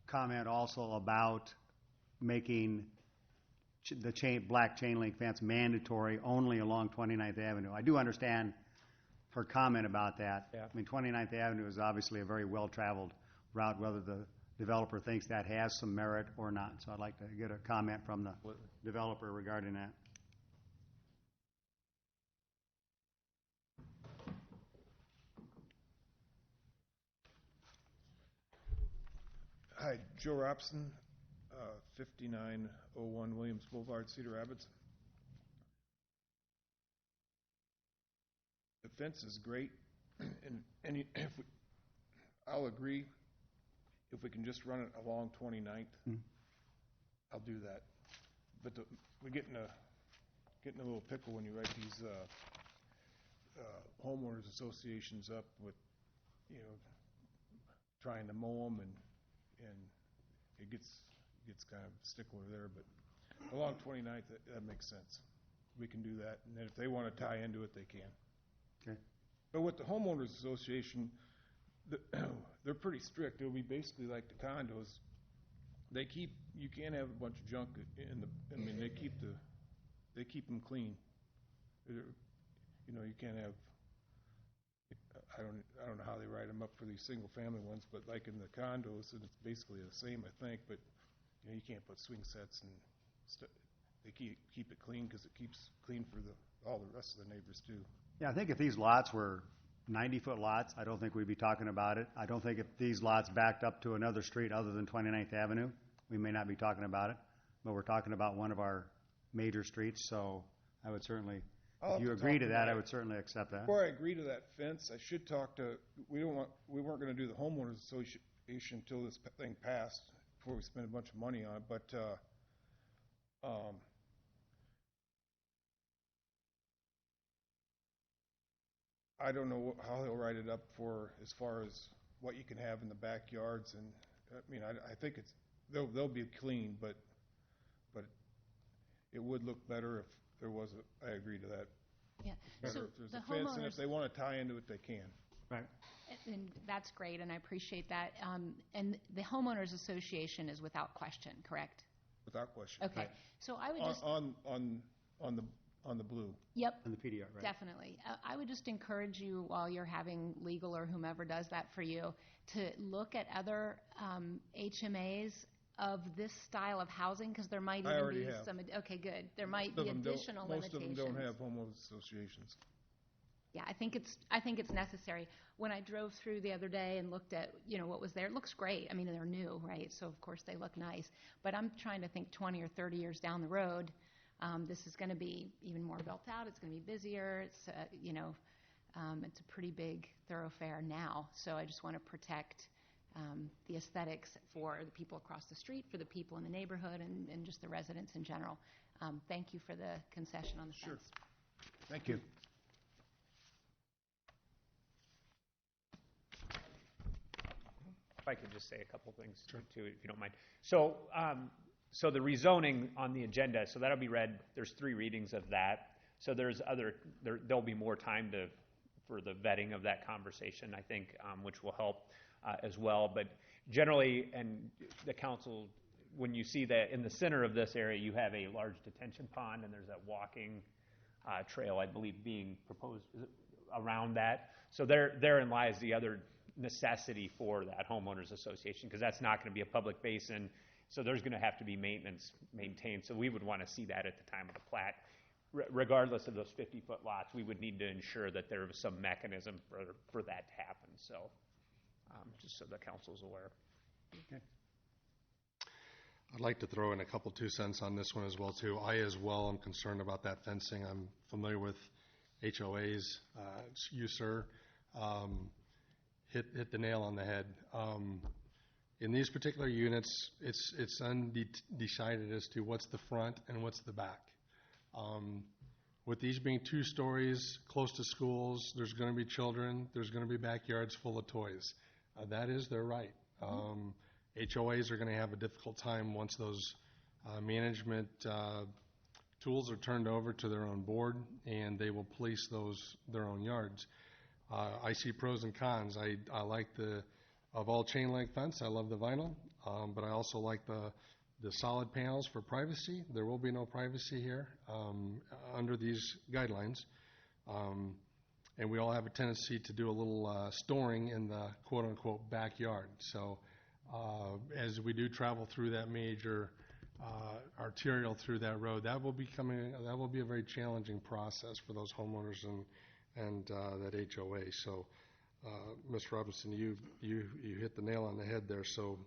comment also about making the black chain link fence mandatory only along 29th Avenue? I do understand her comment about that.
Yeah.
I mean, 29th Avenue is obviously a very well-traveled route, whether the developer thinks that has some merit or not. So I'd like to get a comment from the developer regarding that.
Hi, Joe Robson, 5901 Williams Boulevard, Cedar Rapids. The fence is great, and I'll agree. If we can just run it along 29th, I'll do that. But we get in a little pickle when you write these homeowners associations up with, trying to mow them, and it gets kind of stickler there. But along 29th, that makes sense. We can do that, and then if they want to tie into it, they can.
Okay.
But with the homeowners association, they're pretty strict. It'll be basically like the condos. You can't have a bunch of junk they keep them clean. You can't have, I don't know how they write them up for these single family ones, but like in the condos, it's basically the same, I think, but you can't put swing sets and stuff. They keep it clean because it keeps clean for all the rest of the neighbors too.
Yeah, I think if these lots were 90-foot lots, I don't think we'd be talking about it. I don't think if these lots backed up to another street other than 29th Avenue, we may not be talking about it. But we're talking about one of our major streets, so I would certainly, if you agree to that, I would certainly accept that.
Before I agree to that fence, I should talk to, we weren't going to do the homeowners association until this thing passed, before we spend a bunch of money on it, but I don't know how he'll write it up for as far as what you can have in the backyards, and I think they'll be clean, but it would look better if there was I agree to that.
Yeah.
Better
So
if there's
the
a fence, and
homeowners,
if they want to tie into it, they can.
Right.
and that's great, and I appreciate that. And the homeowners association is without question, correct?
Without question.
Okay. So I would just
on the blue.
Yep.
And the PDR, right?
Definitely. I would just encourage you, while you're having legal or whomever does that for you, to look at other HMAs of this style of housing, because there might even be some. Okay, good. There might be additional limitations.
Most of them don't have homeowners associations.
Yeah, I think it's necessary. When I drove through the other day and looked at what was there, it looks great. I mean, they're new, right? So of course they look nice. But I'm trying to think 20 or 30 years down the road. This is going to be even more built out. It's going to be busier. It's it's a pretty big thoroughfare now. So I just want to protect the aesthetics for the people across the street, for the people in the neighborhood, and just the residents in general. Thank you for the concession on the fence.
Thank you.
If I could just say a couple things too, if you don't mind. So the rezoning on the agenda, so that'll be read. There's 3 readings of that. So there'll be more time for the vetting of that conversation, I think, which will help as well. But generally, and the council, when you see that in the center of this area, you have a large detention pond, and there's that walking trail, I believe, being proposed around that. So therein lies the other necessity for that homeowners association, because that's not going to be a public basin, so there's going to have to be maintenance maintained. So we would want to see that at the time of the plat. Regardless of those 50-foot lots, we would need to ensure that there was some mechanism for that to happen. So just so the council's aware.
Okay.
I'd like to throw in a couple 2 cents on this one as well too. I as well am concerned about that fencing. I'm familiar with HOAs. You, sir, hit the nail on the head. In these particular units, it's undecided as to what's the front and what's the back. With these being 2 stories, close to schools, there's going to be children, there's going to be backyards full of toys. That is their right. HOAs are going to have a difficult time once those management tools are turned over to their own board, and they will police their own yards. I see pros and cons. I like of all chain link fence, I love the vinyl, but I also like the solid panels for privacy. There will be no privacy here under these guidelines. And we all have a tendency to do a little storing in the quote-unquote backyard. So as we do travel through that major arterial through that road, that will be a very challenging process for those homeowners and that HOA. So, Ms. Robinson, you hit the nail on the head there. So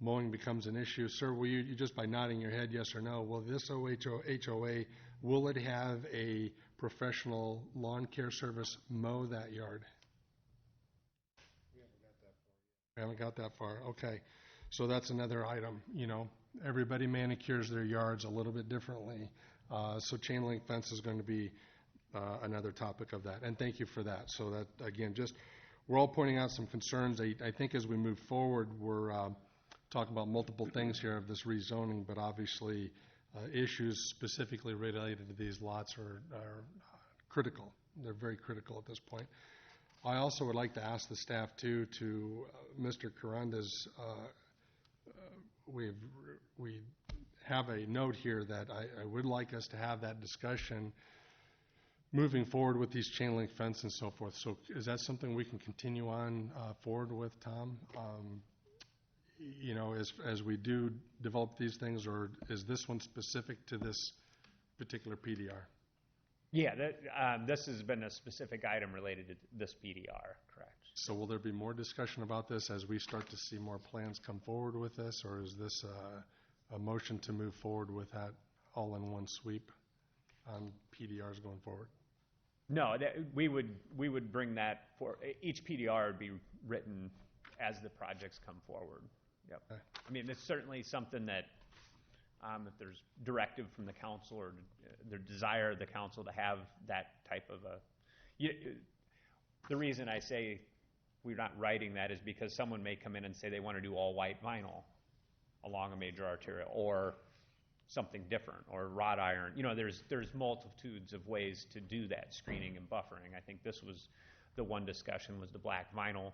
mowing becomes an issue. Sir, will you just by nodding your head, yes or no, will this HOA, will it have a professional lawn care service mow that yard? We haven't got that far. Okay. So that's another item. Everybody manicures their yards a little bit differently. So chain link fence is going to be another topic of that. And thank you for that. So that, again, we're all pointing out some concerns. I think as we move forward, we're talking about multiple things here of this rezoning, but obviously issues specifically related to these lots are critical. They're very critical at this point. I also would like to ask the staff, too, to Mr. Caranda's, we have a note here that I would like us to have that discussion moving forward with these chain link fence and so forth. So is that something we can continue on forward with, Tom? As we do develop these things, or is this one specific to this particular PDR?
Yeah, this has been a specific item related to this PDR, correct.
So will there be more discussion about this as we start to see more plans come forward with this, or is this a motion to move forward with that all in one sweep on PDRs going forward?
No, we would bring that for each PDR would be written as the projects come forward. Yep. Okay. I mean, it's certainly something that if there's directive from the council or the desire of the council to have that type of the reason I say we're not writing that is because someone may come in and say they want to do all white vinyl along a major arterial or something different or wrought iron. There's multitudes of ways to do that screening and buffering. I think this was the one discussion was the black vinyl.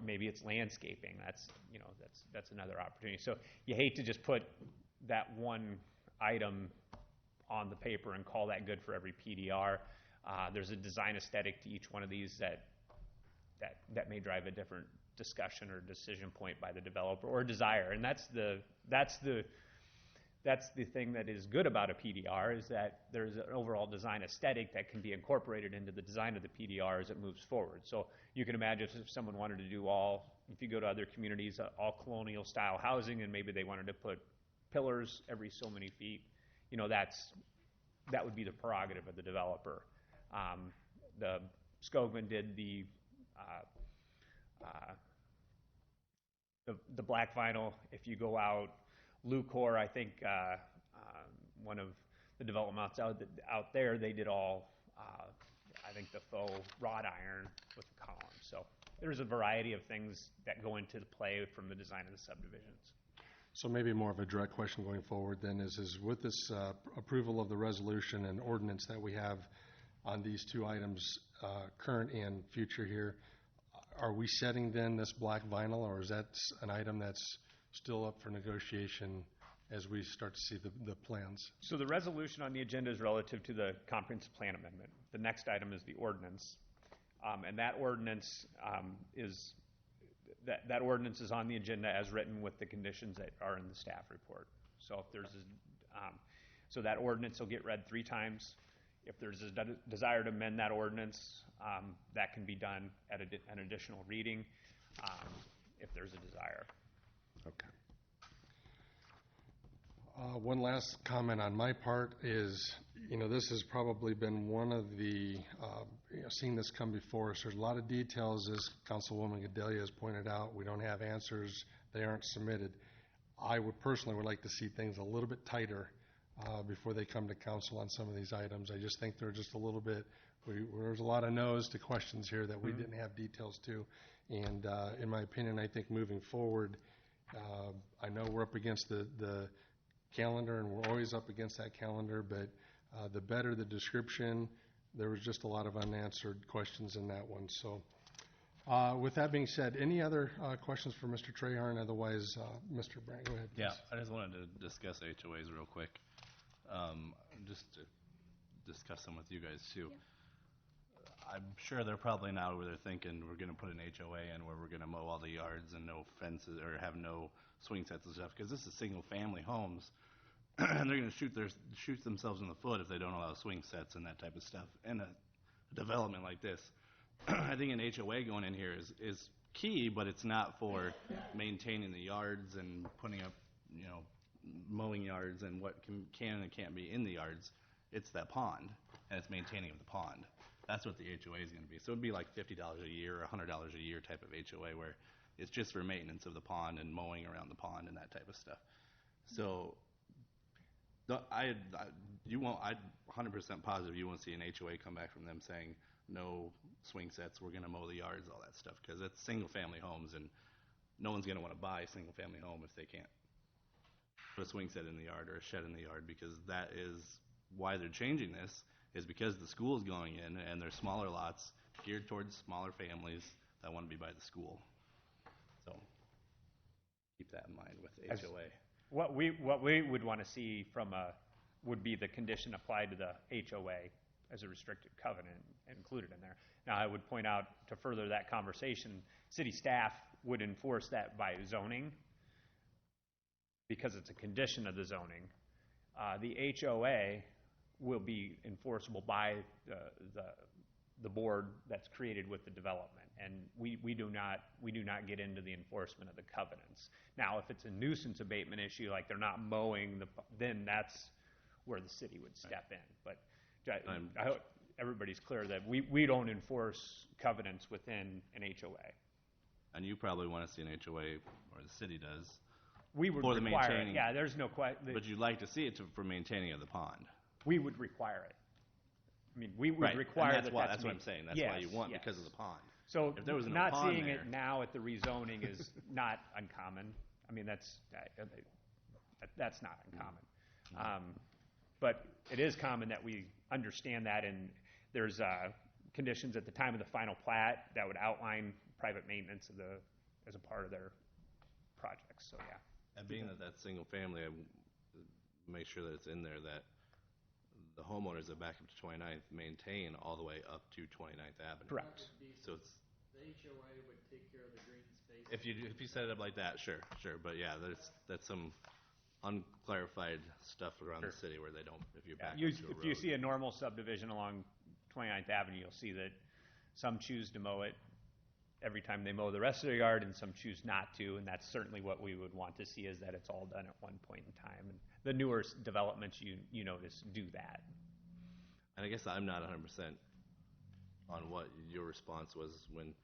Maybe it's landscaping. That's another opportunity. So you hate to just put that one item on the paper and call that good for every PDR. There's a design aesthetic to each one of these that may drive a different discussion or decision point by the developer or desire. And that's the thing that is good about a PDR is that there's an overall design aesthetic that can be incorporated into the design of the PDR as it moves forward. So you can imagine if someone wanted to do if you go to other communities, all colonial style housing, and maybe they wanted to put pillars every so many feet, that would be the prerogative of the developer. The Skogman did the black vinyl. If you go out, Lucor, I think one of the developments out there, they did all, I think the faux wrought iron with the columns. So there's a variety of things that go into the play from the design of the subdivisions.
So maybe more of a direct question going forward then is with this approval of the resolution and ordinance that we have on these two items, current and future here. Are we setting then this black vinyl, or is that an item that's still up for negotiation as we start to see the plans?
So the resolution on the agenda is relative to the comprehensive plan amendment. The next item is the ordinance. And that ordinance that ordinance is on the agenda as written with the conditions that are in the staff report. So if there's so that ordinance will get read 3 times. If there's a desire to amend that ordinance, that can be done at an additional reading, if there's a desire.
Okay. One last comment on my part is, this has probably been one of the, seeing this come before us. There's a lot of details, as Councilwoman Gedalia has pointed out. We don't have answers. They aren't submitted. I would personally like to see things a little bit tighter before they come to council on some of these items. I just think they're just a little bit, there's a lot of no's to questions here that we didn't have details to. And in my opinion, I think moving forward, I know we're up against the calendar, and we're always up against that calendar, but the better the description, there was just a lot of unanswered questions in that one. So with that being said, any other questions for Mr. Trahern? Otherwise, Mr. Brandt, go ahead, please.
Yeah, I just wanted to discuss HOAs real quick, just to discuss them with you guys too. Yeah. I'm sure they're probably now where they're thinking we're going to put an HOA in where we're going to mow all the yards and no fences or have no swing sets and stuff, because this is single-family homes, and they're going to shoot themselves in the foot if they don't allow swing sets and that type of stuff. And a development like this, I think an HOA going in here is key, but it's not for maintaining the yards and putting up, mowing yards and what can and can't be in the yards. It's that pond, and it's maintaining of the pond. That's what the HOA is going to be. So it would be like $50 a year or $100 a year type of HOA, where it's just for maintenance of the pond and mowing around the pond and that type of stuff. So I'm 100% positive you won't see an HOA come back from them saying no swing sets, we're going to mow the yards, all that stuff, because it's single-family homes, and no one's going to want to buy a single-family home if they can't put a swing set in the yard or a shed in the yard, because that is why they're changing this, is because the school is going in and there's smaller lots geared towards smaller families that want to be by the school. So keep that in mind with HOA.
What we would want to see would be the condition applied to the HOA as a restricted covenant included in there. Now, I would point out, to further that conversation, city staff would enforce that by zoning because it's a condition of the zoning. The HOA will be enforceable by the board that's created with the development, and we do not get into the enforcement of the covenants. Now, if it's a nuisance abatement issue, like they're not mowing, then that's where the city would step in. But I hope everybody's clear that we don't enforce covenants within an HOA.
And you probably want to see an HOA, or the city does.
We would require it. Yeah, there's no question.
But you'd like to see it for maintaining of the pond.
We would require it. I mean, we would require
that's what I'm saying. That's why you want, because of the pond.
So
if there was no
not
pond
seeing
there,
it now at the rezoning is not uncommon. I mean, that's not uncommon. But it is common that we understand that, and there's conditions at the time of the final plat that would outline private maintenance as a part of their projects. So yeah.
And being that that's single family, I make sure that it's in there that the homeowners that back up to 29th maintain all the way up to 29th Avenue.
Correct.
So it's
the HOA would take care of the green space.
if you set it up like that, sure. But yeah, that's some unclarified stuff around the city where they don't. If you're back
if you see a normal subdivision along 29th Avenue, you'll see that some choose to mow it every time they mow the rest of their yard, and some choose not to, and that's certainly what we would want to see, is that it's all done at one point in time. And the newer developments you notice do that.
And I guess I'm not 100% on what your response was when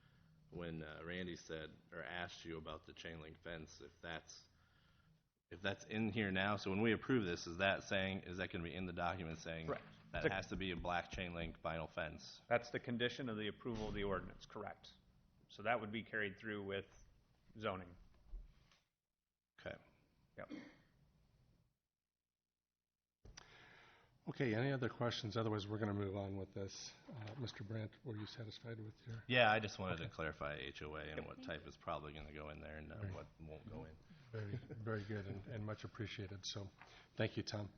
Randy said or asked you about the chain link fence, if that's in here now. So when we approve this, is that going to be in the document saying
correct.
That it has to be a black chain link vinyl fence?
That's the condition of the approval of the ordinance, correct. So that would be carried through with zoning.
Okay.
Yep.
Okay, any other questions? Otherwise, we're going to move on with this. Mr. Brandt, were you satisfied with your?
Yeah, I just wanted to clarify HOA and what type is probably going to go in there and what won't go in.
Very good and much appreciated. So, thank you, Tom.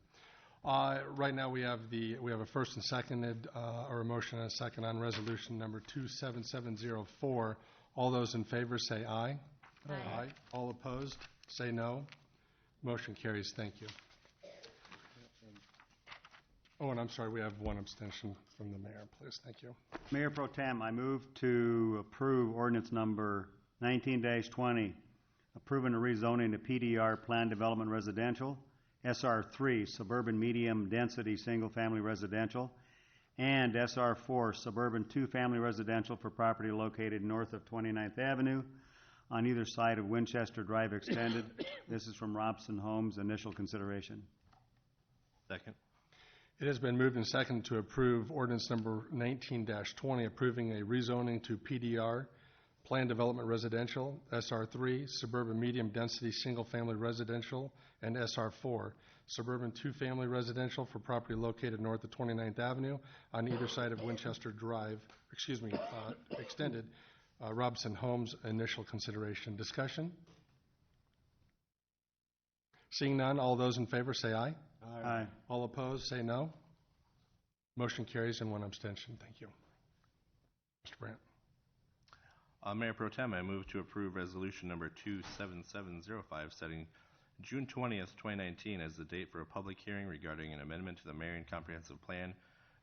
Right now we have a first and seconded, or a motion and a second on resolution number 27704. All those in favor say aye. Aye. All opposed say no. Motion carries. Thank you. Oh, and I'm sorry, we have one abstention from the mayor, please. Thank you.
Mayor Pro Tem, I move to approve ordinance number 19-20, approving a rezoning to PDR Plan Development Residential, SR3 Suburban Medium Density Single Family Residential, and SR4 Suburban 2-Family Residential for property located north of 29th Avenue on either side of Winchester Drive Extended. This is from Robson Homes, initial consideration.
Second.
It has been moved and seconded to approve ordinance number 19-20, approving a rezoning to PDR, Plan Development Residential, SR3, Suburban Medium Density Single Family Residential, and SR4, Suburban 2-Family Residential for property located north of 29th Avenue on either side of Winchester Drive, Extended, Robson Homes, initial consideration. Discussion? Seeing none, all those in favor say aye.
Aye.
All opposed, say no. Motion carries and one abstention. Thank you. Mr. Brandt.
Mayor Pro Tem, I move to approve resolution number 27705, setting June 20th, 2019 as the date for a public hearing regarding an amendment to the Marion Comprehensive Plan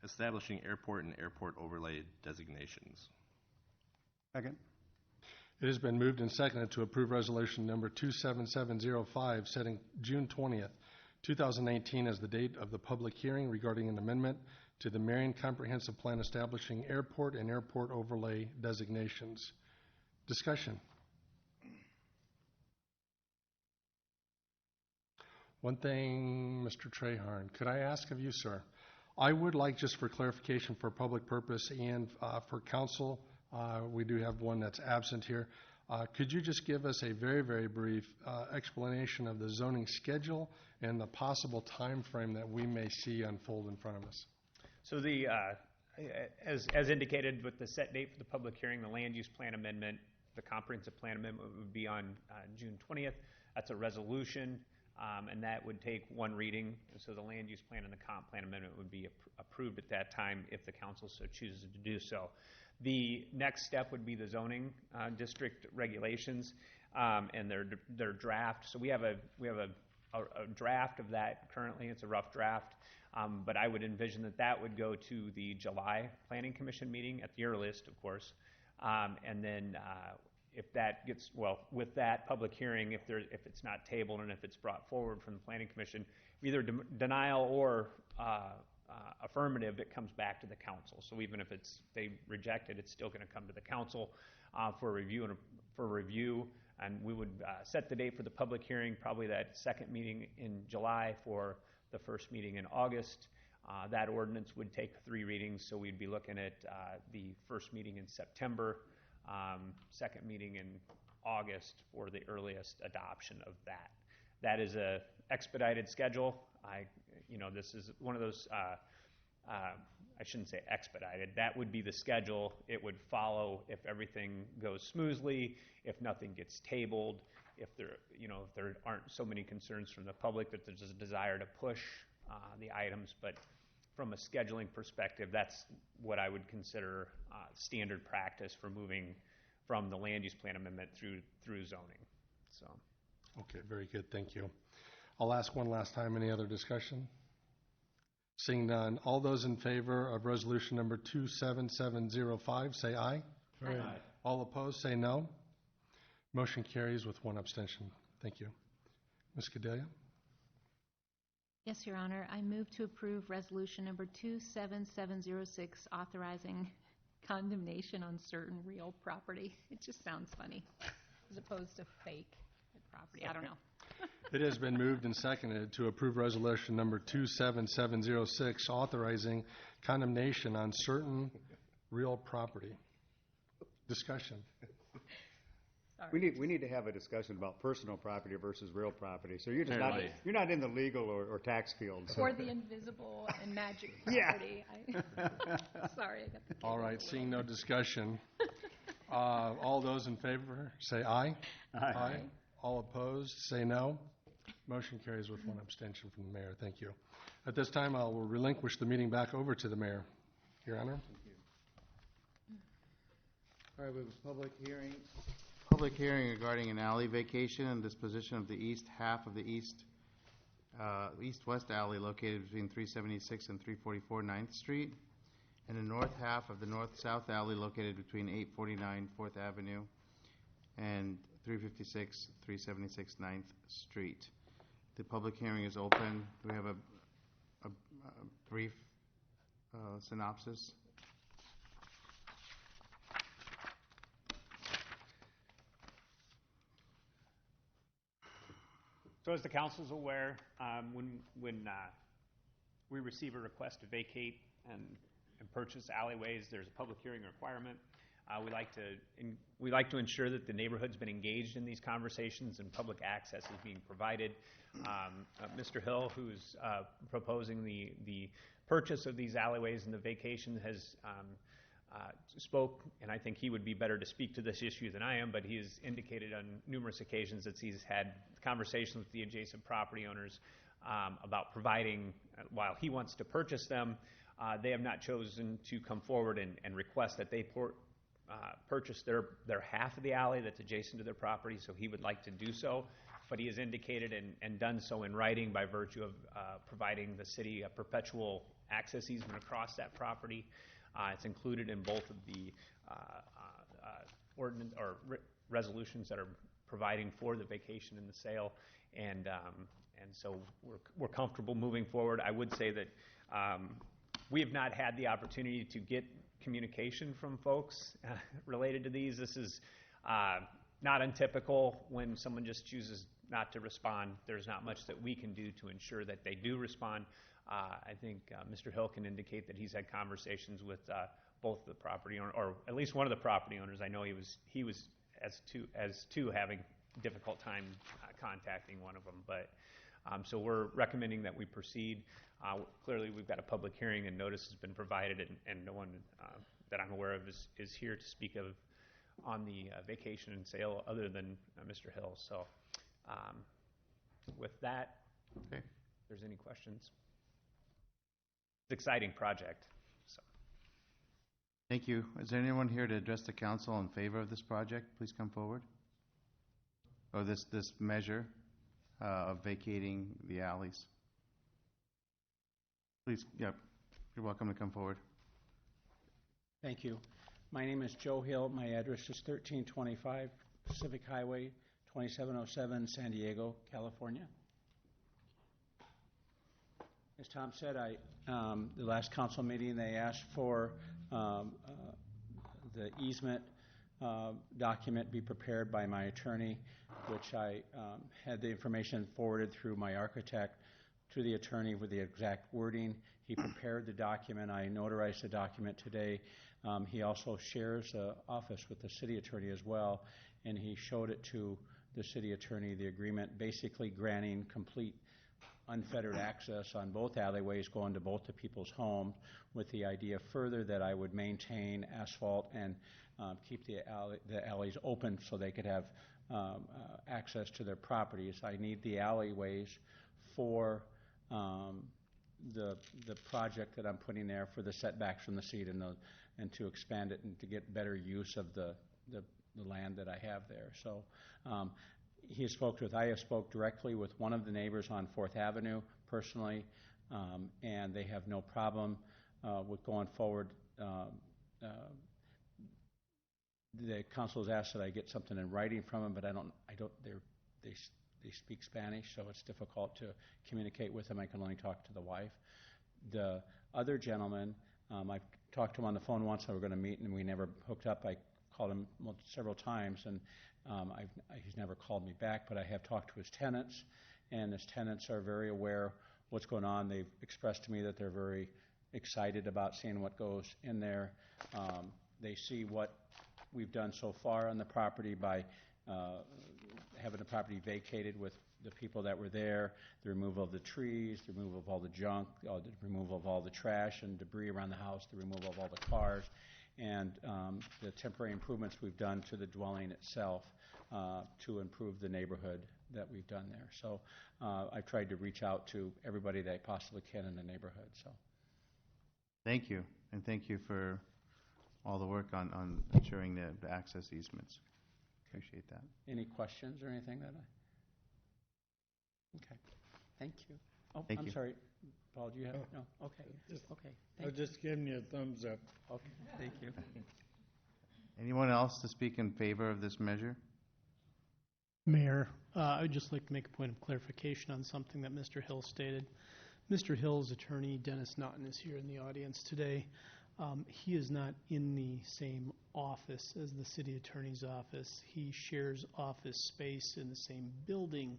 establishing airport and airport overlay designations.
Second.
It has been moved and seconded to approve resolution number 27705, setting June 20th, 2019 as the date of the public hearing regarding an amendment to the Marion Comprehensive Plan establishing airport and airport overlay designations. Discussion. One thing, Mr. Traharn, could I ask of you, sir? I would like, just for clarification for public purpose and for council, we do have one that's absent here. Could you just give us a very, very brief explanation of the zoning schedule and the possible time frame that we may see unfold in front of us?
So the, as indicated with the set date for the public hearing, the land use plan amendment, the comprehensive plan amendment would be on June 20th. That's a resolution, and that would take one reading. So the land use plan and the comp plan amendment would be approved at that time if the council so chooses to do so. The next step would be the zoning district regulations and their draft. So we have a draft of that currently. It's a rough draft, but I would envision that would go to the July Planning Commission meeting at the earliest, of course, and then if that gets, well, with that public hearing, if it's not tabled and if it's brought forward from the Planning Commission, either denial or affirmative, it comes back to the council. So even if they reject it, it's still going to come to the council for review, and we would set the date for the public hearing, probably that second meeting in July for the first meeting in August. That ordinance would take 3 readings, so we'd be looking at the first meeting in September, second meeting in August for the earliest adoption of that. That is a expedited schedule. This is one of those, I shouldn't say expedited, that would be the schedule. It would follow if everything goes smoothly, if nothing gets tabled, if there aren't so many concerns from the public that there's a desire to push the items. But from a scheduling perspective, that's what I would consider standard practice for moving from the land use plan amendment through zoning. So.
Okay, very good. Thank you. I'll ask one last time. Any other discussion? Seeing none, all those in favor of resolution number 27705 say aye.
Aye.
All opposed say no. Motion carries with one abstention. Thank you. Ms. Cadelia?
Yes, Your Honor. I move to approve resolution number 27706, authorizing condemnation on certain real property. It just sounds funny, as opposed to fake property. I don't know.
It has been moved and seconded to approve resolution number 27706, authorizing condemnation on certain real property. Discussion.
We need to have a discussion about personal property versus real property. So you're just
Apparently.
you're not in the legal or tax field. So.
Or the invisible and magic
Yeah.
property. Sorry, I got the
All right, seeing no discussion. All those in favor, say aye.
Aye.
All opposed, say no. Motion carries with one abstention from the mayor. Thank you. At this time, I will relinquish the meeting back over to the mayor. Your Honor.
All right, we have a public hearing regarding an alley vacation and disposition of the east half of the east-west alley located between 376 and 344 9th Street, and the north half of the north-south alley located between 849 4th Avenue and 356 376 9th Street. The public hearing is open. Do we have a brief synopsis?
So as the council's aware, when we receive a request to vacate and purchase alleyways, there's a public hearing requirement. We like to ensure that the neighborhood's been engaged in these conversations and public access is being provided. Mr. Hill, who's proposing the purchase of these alleyways and the vacation, has spoke, and I think he would be better to speak to this issue than I am, but he has indicated on numerous occasions that he's had conversations with the adjacent property owners about providing, while he wants to purchase them, they have not chosen to come forward and request that they purchase their half of the alley that's adjacent to their property, so he would like to do so. But he has indicated and done so in writing by virtue of providing the city a perpetual access easement across that property. It's included in both of the ordinance or resolutions that are providing for the vacation and the sale, and so we're comfortable moving forward. I would say that we have not had the opportunity to get communication from folks related to these. This is not untypical when someone just chooses not to respond. There's not much that we can do to ensure that they do respond. I think Mr. Hill can indicate that he's had conversations with both the property owner, or at least one of the property owners. I know he was as two having a difficult time contacting one of them. But so we're recommending that we proceed. Clearly, we've got a public hearing and notice has been provided, and no one that I'm aware of is here to speak of on the vacation and sale other than Mr. Hill. So with that,
okay.
If there's any questions. It's an exciting project. So.
Thank you. Is there anyone here to address the council in favor of this project? Please come forward. Or this measure of vacating the alleys. Please, yep, you're welcome to come forward.
Thank you. My name is Joe Hill. My address is 1325 Pacific Highway, 2707, San Diego, California. As Tom said, the last council meeting, they asked for the easement document be prepared by my attorney, which I had the information forwarded through my architect to the attorney with the exact wording. He prepared the document. I notarized the document today. He also shares the office with the city attorney as well, and he showed it to the city attorney, the agreement basically granting complete unfettered access on both alleyways going to both the people's homes, with the idea further that I would maintain asphalt and keep the alleys open so they could have access to their properties. I need the alleyways for the project that I'm putting there, for the setbacks from the seat and to expand it and to get better use of the land that I have there. So I have spoke directly with one of the neighbors on 4th Avenue personally, and they have no problem with going forward. The council has asked that I get something in writing from them, but they speak Spanish, so it's difficult to communicate with them. I can only talk to the wife. The other gentleman, I've talked to him on the phone once. I were going to meet, and we never hooked up. I called him several times, and he's never called me back, but I have talked to his tenants, and his tenants are very aware what's going on. They've expressed to me that they're very excited about seeing what goes in there. They see what we've done so far on the property by having the property vacated with the people that were there, the removal of the trees, the removal of all the junk, the removal of all the trash and debris around the house, the removal of all the cars, and the temporary improvements we've done to the dwelling itself to improve the neighborhood that we've done there. So I've tried to reach out to everybody that I possibly can in the neighborhood. So
Thank you, and thank you for all the work on ensuring the access easements. Appreciate that.
any questions or anything that I? Okay, thank you. Oh,
Thank
I'm
you.
sorry. Paul, do you have, no, okay, okay.
I was just giving you a thumbs up.
Okay, thank you.
Anyone else to speak in favor of this measure?
Mayor, I would just like to make a point of clarification on something that Mr. Hill stated. Mr. Hill's attorney, Dennis Naughton, is here in the audience today. He is not in the same office as the city attorney's office. He shares office space in the same building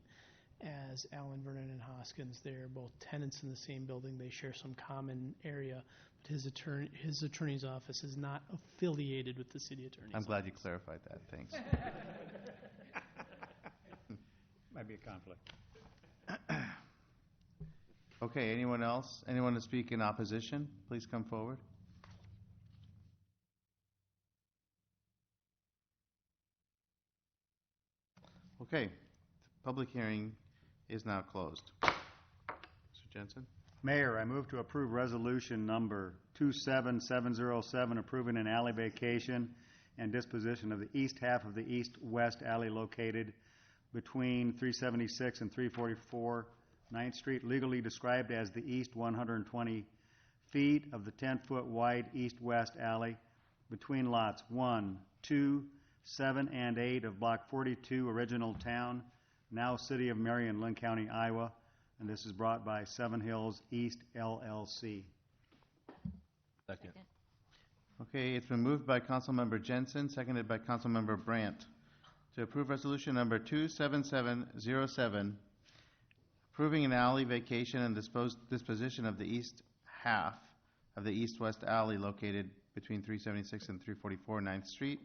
as Allen, Vernon, and Hoskins. They're both tenants in the same building. They share some common area, but his attorney's office is not affiliated with the city attorney's
I'm
office.
glad you clarified that. Thanks.
Might be a conflict.
Okay, anyone else? Anyone to speak in opposition? Please come forward. Okay, public hearing is now closed. Mr. Jensen?
Mayor, I move to approve resolution number 27707, approving an alley vacation and disposition of the east half of the east-west alley located between 376 and 344 9th Street, legally described as the east 120 feet of the 10-foot wide east-west alley between lots 1, 2, 7, and 8 of Block 42, Original Town, now City of Marion, Lynn County, Iowa. And this is brought by Seven Hills East LLC.
Second.
Okay, it's been moved by Councilmember Jensen, seconded by Councilmember Brandt, to approve resolution number 27707, approving an alley vacation and disposition of the east half of the east-west alley located between 376 and 344 9th Street,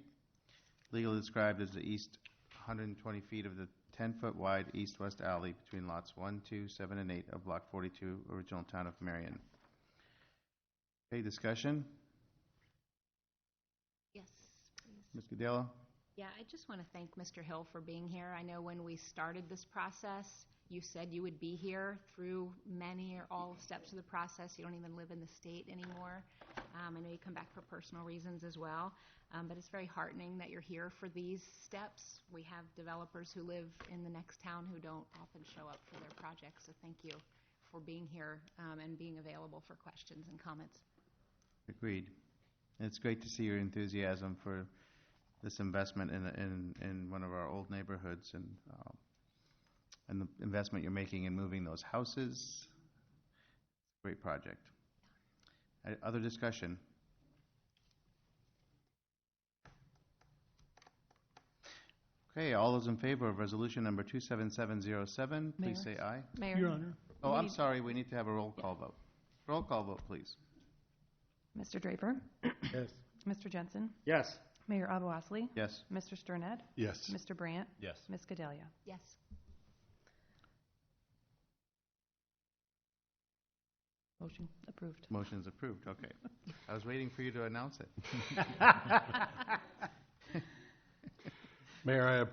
legally described as the east 120 feet of the 10-foot wide east-west alley between lots 1, 2, 7, and 8 of Block 42, Original Town of Marion. Okay, discussion?
Yes, please.
Ms. Gadela?
Yeah, I just want to thank Mr. Hill for being here. I know when we started this process, you said you would be here through many or all steps of the process. You don't even live in the state anymore. I know you come back for personal reasons as well, but it's very heartening that you're here for these steps. We have developers who live in the next town who don't often show up for their projects, so thank you for being here and being available for questions and comments.
Agreed. And it's great to see your enthusiasm for this investment in one of our old neighborhoods and the investment you're making in moving those houses. Great project. Other discussion? Okay, all those in favor of resolution number 27707, please say aye.
Mayor.
Your Honor.
Oh, I'm sorry, we need to have a roll call vote. Roll call vote, please.
Mr. Draper.
Yes.
Mr. Jensen.
Yes.
Mayor Abu-Osley.
Yes.
Mr. Sterned.
Yes.
Mr. Brandt.
Yes.
Ms. Gedalia.
Yes.
Motion approved.
Motion's approved, okay. I was waiting for you to announce it.
Mayor,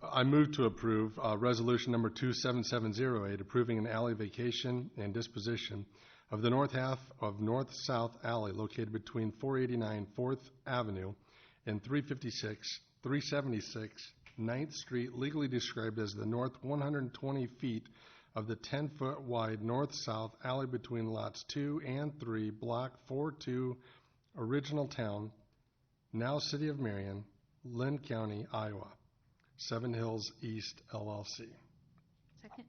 I move to approve resolution number 27708, approving an alley vacation and disposition of the north half of north-south alley located between 489 4th Avenue and 376 9th Street, legally described as the north 120 feet of the 10-foot wide north-south alley between lots 2 and 3, Block 42, Original Town, now City of Marion, Lynn County, Iowa. Seven Hills East LLC.
Second.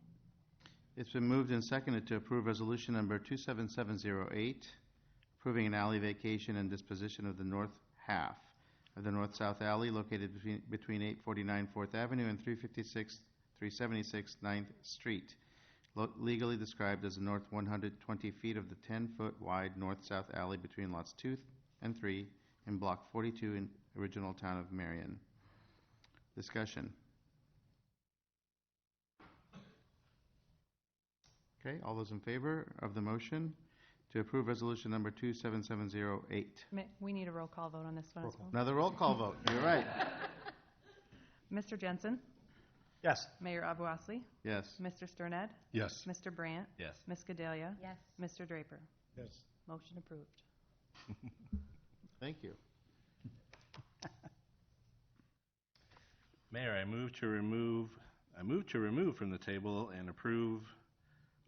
It's been moved and seconded to approve resolution number 27708, approving an alley vacation and disposition of the north half of the north-south alley located between 849 4th Avenue and 376 9th Street, legally described as the north 120 feet of the 10-foot wide north-south alley between lots 2 and 3 in Block 42 in Original Town of Marion. Discussion. Okay, all those in favor of the motion to approve resolution number 27708?
We need a roll call vote on this one as well.
Another roll call vote, you're right.
Mr. Jensen?
Yes.
Mayor Abu-Osley?
Yes.
Mr. Sterned?
Yes.
Mr. Brandt?
Yes.
Ms. Gedalia?
Yes.
Mr. Draper?
Yes.
Motion approved.
Thank you.
Mayor, I move to remove from the table and approve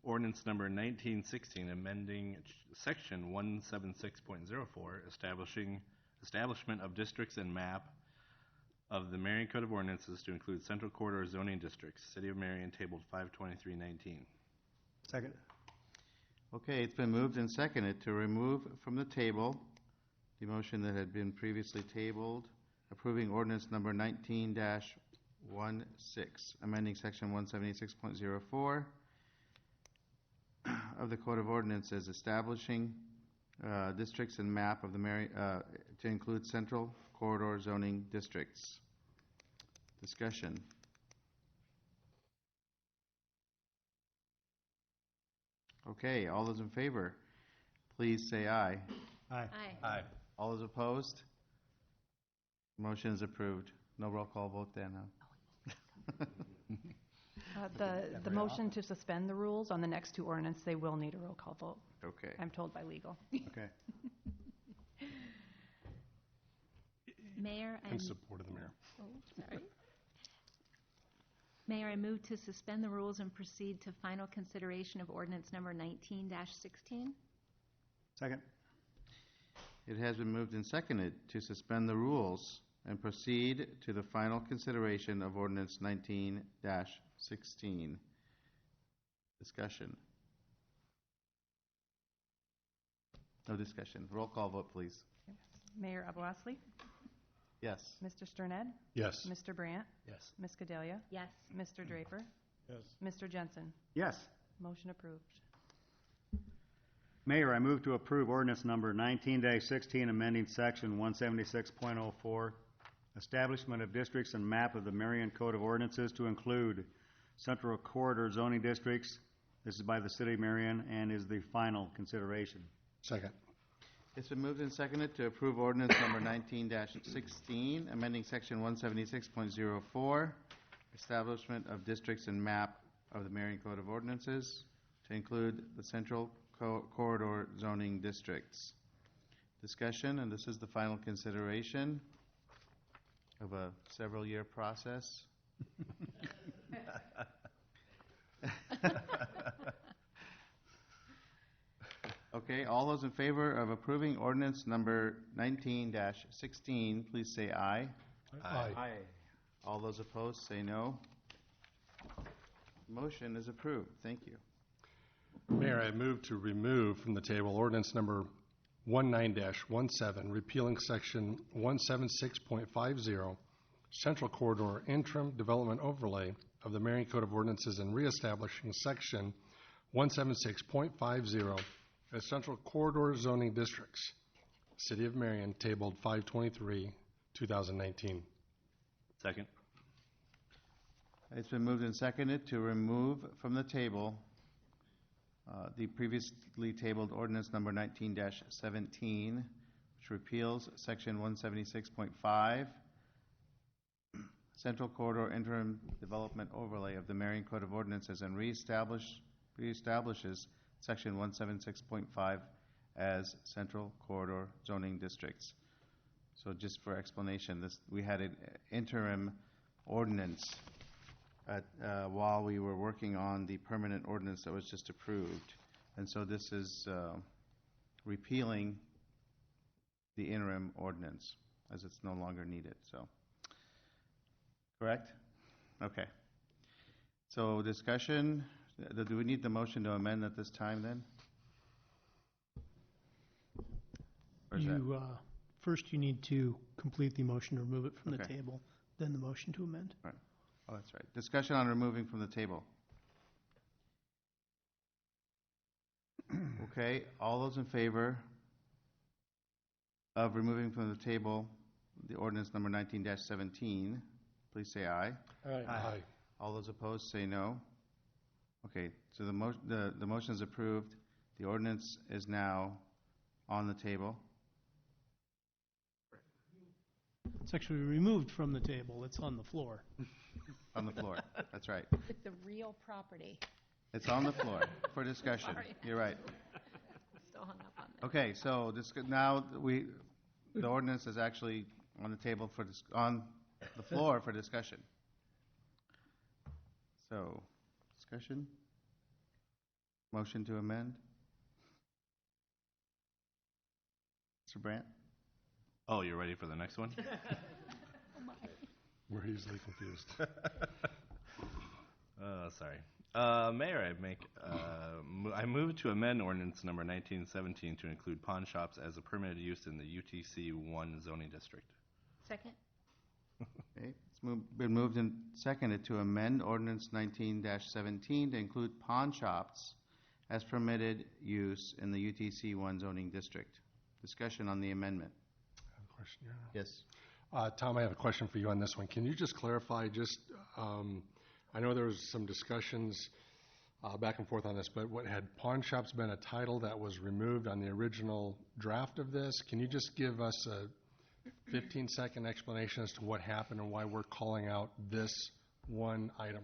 ordinance number 1916, amending section 176.04, establishment of districts and map of the Marion Code of Ordinances to include Central Corridor zoning districts, City of Marion, tabled 52319.
Second.
Okay, it's been moved and seconded to remove from the table the motion that had been previously tabled, approving ordinance number 19-16, amending section 176.04 of the Code of Ordinances, establishing districts and map of the to include Central Corridor zoning districts. Discussion. Okay, all those in favor, please say aye.
Aye.
Aye.
All those opposed? Motion is approved. No roll call vote then, huh?
The motion to suspend the rules on the next two ordinance, they will need a roll call vote.
Okay.
I'm told by legal.
Okay.
Mayor,
In support of the mayor.
Oh, sorry. Mayor, I move to suspend the rules and proceed to final consideration of ordinance number 19-16.
Second.
It has been moved and seconded to suspend the rules and proceed to the final consideration of ordinance 19-16. Discussion. No discussion. Roll call vote, please.
Mayor Abu-Osley?
Yes.
Mr. Sterned?
Yes.
Mr. Brandt?
Yes.
Ms. Gedalia?
Yes.
Mr. Draper?
Yes.
Mr. Jensen?
Yes.
Motion approved.
Mayor, I move to approve ordinance number 19-16, amending section 176.04, establishment of districts and map of the Marion Code of Ordinances to include Central Corridor zoning districts. This is by the City of Marion and is the final consideration.
Second.
It's been moved and seconded to approve ordinance number 19-16, amending section 176.04, establishment of districts and map of the Marion Code of Ordinances to include the Central Corridor zoning districts. Discussion, and this is the final consideration of a several-year process. Okay, all those in favor of approving ordinance number 19-16, please say aye.
Aye.
All those opposed, say no. Motion is approved. Thank you.
Mayor, I move to remove from the table ordinance number 19-17, repealing section 176.50, Central Corridor interim development overlay of the Marion Code of Ordinances and reestablishing section 176.50 as Central Corridor zoning districts, City of Marion, tabled 5/23/2019.
Second.
It's been moved and seconded to remove from the table the previously tabled ordinance number 19-17, which repeals section 176.5, Central Corridor interim development overlay of the Marion Code of Ordinances and reestablishes section 176.5 as Central Corridor zoning districts. So just for explanation, we had an interim ordinance while we were working on the permanent ordinance that was just approved. And so this is repealing the interim ordinance as it's no longer needed. So, correct? Okay. So discussion, do we need the motion to amend at this time then? Or is that-
First, you need to complete the motion to remove it from the
Okay.
table, then the motion to amend.
Right. Oh, that's right. Discussion on removing from the table. Okay, all those in favor of removing from the table the ordinance number 19-17, please say aye.
Aye.
Aye.
All those opposed say no. Okay, so the motion is approved. The ordinance is now on the table.
It's actually removed from the table. It's on the floor.
On the floor, that's right.
With the real property.
It's on the floor for discussion.
Sorry.
You're right.
Still hung up on that.
Okay, so now the ordinance is actually on the table on the floor for discussion. So, discussion? Motion to amend? Mr. Brandt?
Oh, you're ready for the next one?
We're easily confused.
Sorry. Mayor, I move to amend ordinance number 1917 to include pawn shops as a permitted use in the UTC 1 zoning district.
Second?
Okay, it's been moved and seconded to amend ordinance 19-17 to include pawn shops as permitted use in the UTC 1 zoning district. Discussion on the amendment.
I have a question, Your Honor.
Yes.
Tom, I have a question for you on this one. Can you just clarify, I know there was some discussions back and forth on this, but had pawn shops been a title that was removed on the original draft of this? Can you just give us a 15-second explanation as to what happened and why we're calling out this one item?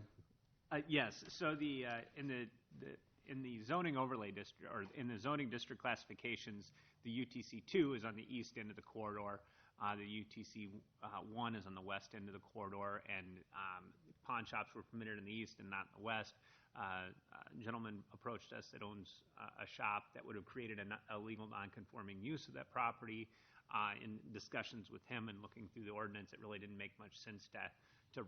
Yes. So in the zoning overlay district, or in the zoning district classifications, the UTC 2 is on the east end of the corridor. The UTC 1 is on the west end of the corridor, and pawn shops were permitted in the east and not in the west. A gentleman approached us that owns a shop that would have created a legal non-conforming use of that property. In discussions with him and looking through the ordinance, it really didn't make much sense to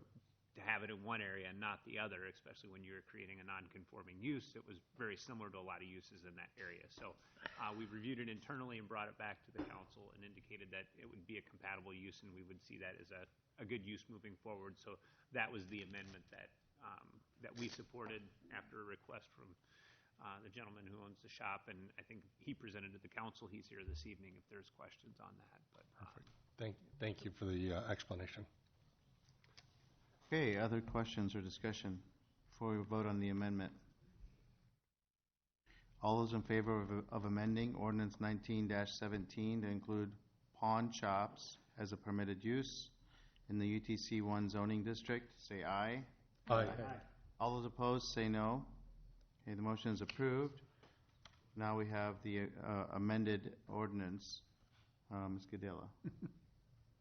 have it in one area and not the other, especially when you were creating a non-conforming use. It was very similar to a lot of uses in that area. So we reviewed it internally and brought it back to the council and indicated that it would be a compatible use and we would see that as a good use moving forward. So that was the amendment that we supported after a request from the gentleman who owns the shop, and I think he presented to the council. He's here this evening if there's questions on that. But
Perfect. Thank you for the explanation.
Okay, other questions or discussion before we vote on the amendment? All those in favor of amending ordinance 19-17 to include pawn shops as a permitted use in the UTC 1 zoning district, say aye.
Aye.
All those opposed, say no. Okay, the motion is approved. Now we have the amended ordinance. Ms. Gadela.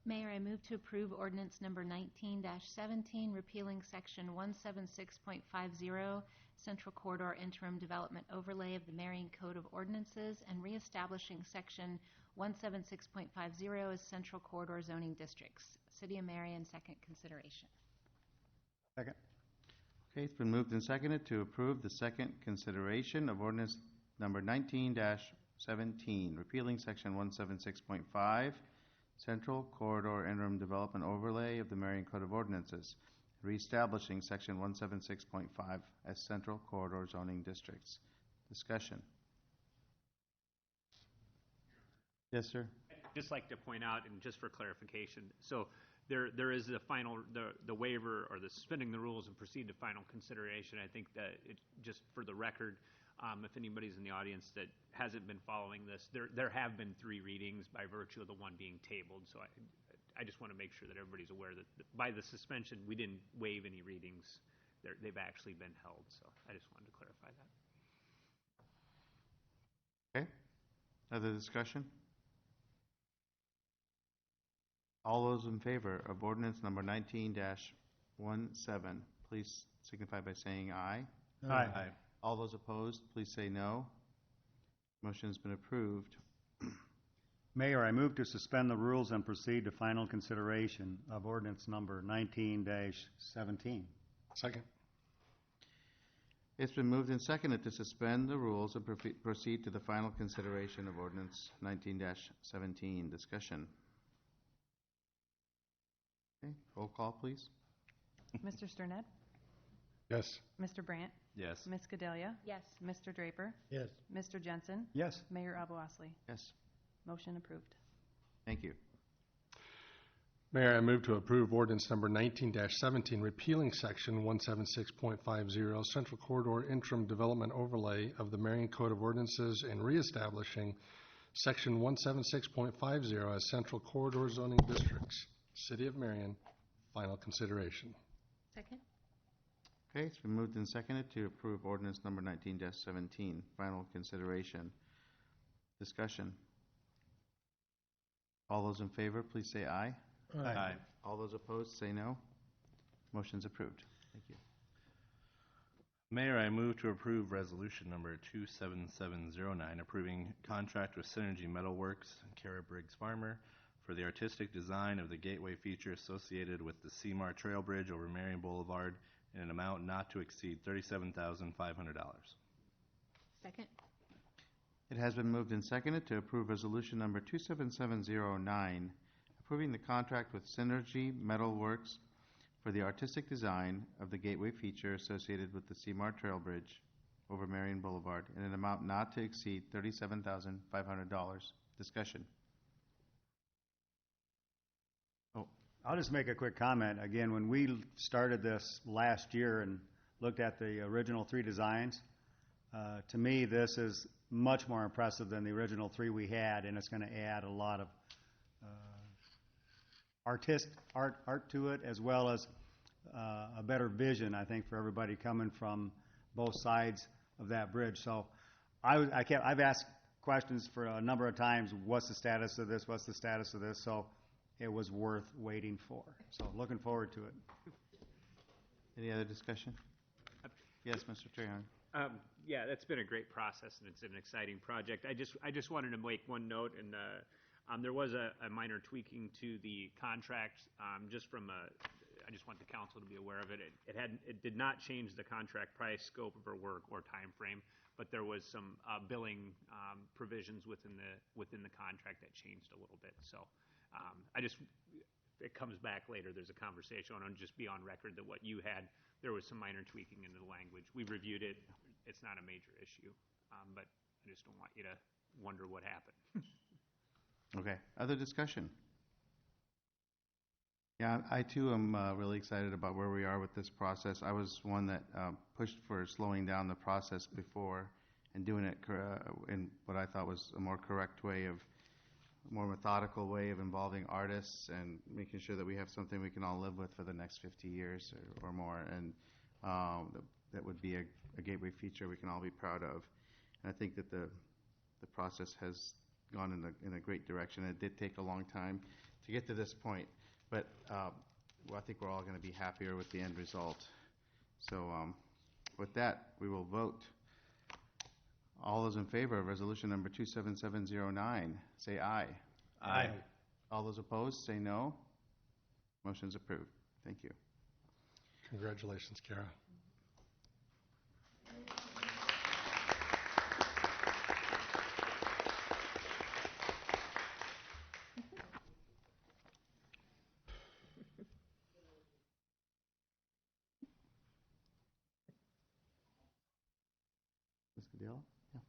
Mayor, I move to approve ordinance number 19-17, repealing section 176.50, Central Corridor Interim Development Overlay of the Marion Code of Ordinances, and reestablishing section 176.50 as Central Corridor Zoning Districts. City of Marion, second consideration.
Second.
Okay, it's been moved and seconded to approve the second consideration of ordinance number 19-17, repealing section 176.5, Central Corridor Interim Development Overlay of the Marion Code of Ordinances, reestablishing section 176.5 as Central Corridor Zoning Districts. Discussion. Yes, sir.
I'd just like to point out, and just for clarification, so there is the final, the waiver or the suspending the rules and proceed to final consideration. I think that just for the record, if anybody's in the audience that hasn't been following this, there have been 3 readings by virtue of the one being tabled. So I just want to make sure that everybody's aware that by the suspension, we didn't waive any readings. They've actually been held. So I just wanted to clarify that.
Okay. Other discussion? All those in favor of ordinance number 19-17, please signify by saying aye.
Aye.
Aye. All those opposed, please say no. Motion has been approved.
Mayor, I move to suspend the rules and proceed to final consideration of ordinance number 19-17.
Second.
It's been moved and seconded to suspend the rules and proceed to the final consideration of ordinance 19-17. Discussion. Okay, roll call, please.
Mr. Sterned?
Yes.
Mr. Brandt?
Yes.
Ms. Gedalia?
Yes.
Mr. Draper?
Yes.
Mr. Jensen?
Mayor, I move to approve ordinance number 19-17, repealing section 176.50, Central Corridor Interim Development Overlay of the Marion Code of Ordinances and reestablishing section 176.50 as Central Corridor Zoning Districts, City of Marion, final consideration.
Second?
Okay, it's been moved and seconded to approve ordinance number 19-17, final consideration. Discussion. All those in favor, please say aye.
Aye.
All those opposed, say no. Motion's approved. Thank you.
Mayor, I move to approve resolution number 27709, approving contract with Synergy Metalworks and Kara Briggs Farmer for the artistic design of the gateway feature associated with the Seymour Trail Bridge over Marion Boulevard in an amount not to exceed $37,500.
Second?
It has been moved and seconded to approve resolution number 27709, approving the contract with Synergy Metalworks for the artistic design of the gateway feature associated with the Seymour Trail Bridge over Marion Boulevard in an amount not to exceed $37,500. Discussion.
I'll just make a quick comment. Again, when we started this last year and looked at the original 3 designs, to me this is much more impressive than the original 3 we had, and it's going to add a lot of art to it, as well as a better vision, I think, for everybody coming from both sides of that bridge. So I've asked questions for a number of times, what's the status of this, what's the status of this, so it was worth waiting for. So looking forward to it.
Any other discussion? Yes, Mr. Trehan.
Yeah, that's been a great process, and it's an exciting project. I just wanted to make one note, and there was a minor tweaking to the contract. I just want the council to be aware of it. It did not change the contract price, scope of our work, or time frame, but there was some billing provisions within the contract that changed a little bit. So it comes back later. There's a conversation. I want to just be on record that what you had, there was some minor tweaking in the language. We reviewed it. It's not a major issue, but I just don't want you to wonder what happened.
Okay. Other discussion? Yeah, I too am really excited about where we are with this process. I was one that pushed for slowing down the process before and doing it in what I thought was a more correct way of, more methodical way of involving artists and making sure that we have something we can all live with for the next 50 years or more. And that would be a gateway feature we can all be proud of. And I think that the process has gone in a great direction. It did take a long time to get to this point, but I think we're all going to be happier with the end result. So with that, we will vote. All those in favor of resolution number 27709, say aye.
Aye.
All those opposed, say no. Motion's approved. Thank you.
Congratulations, Kara.
Ms. Cadillo? Yeah.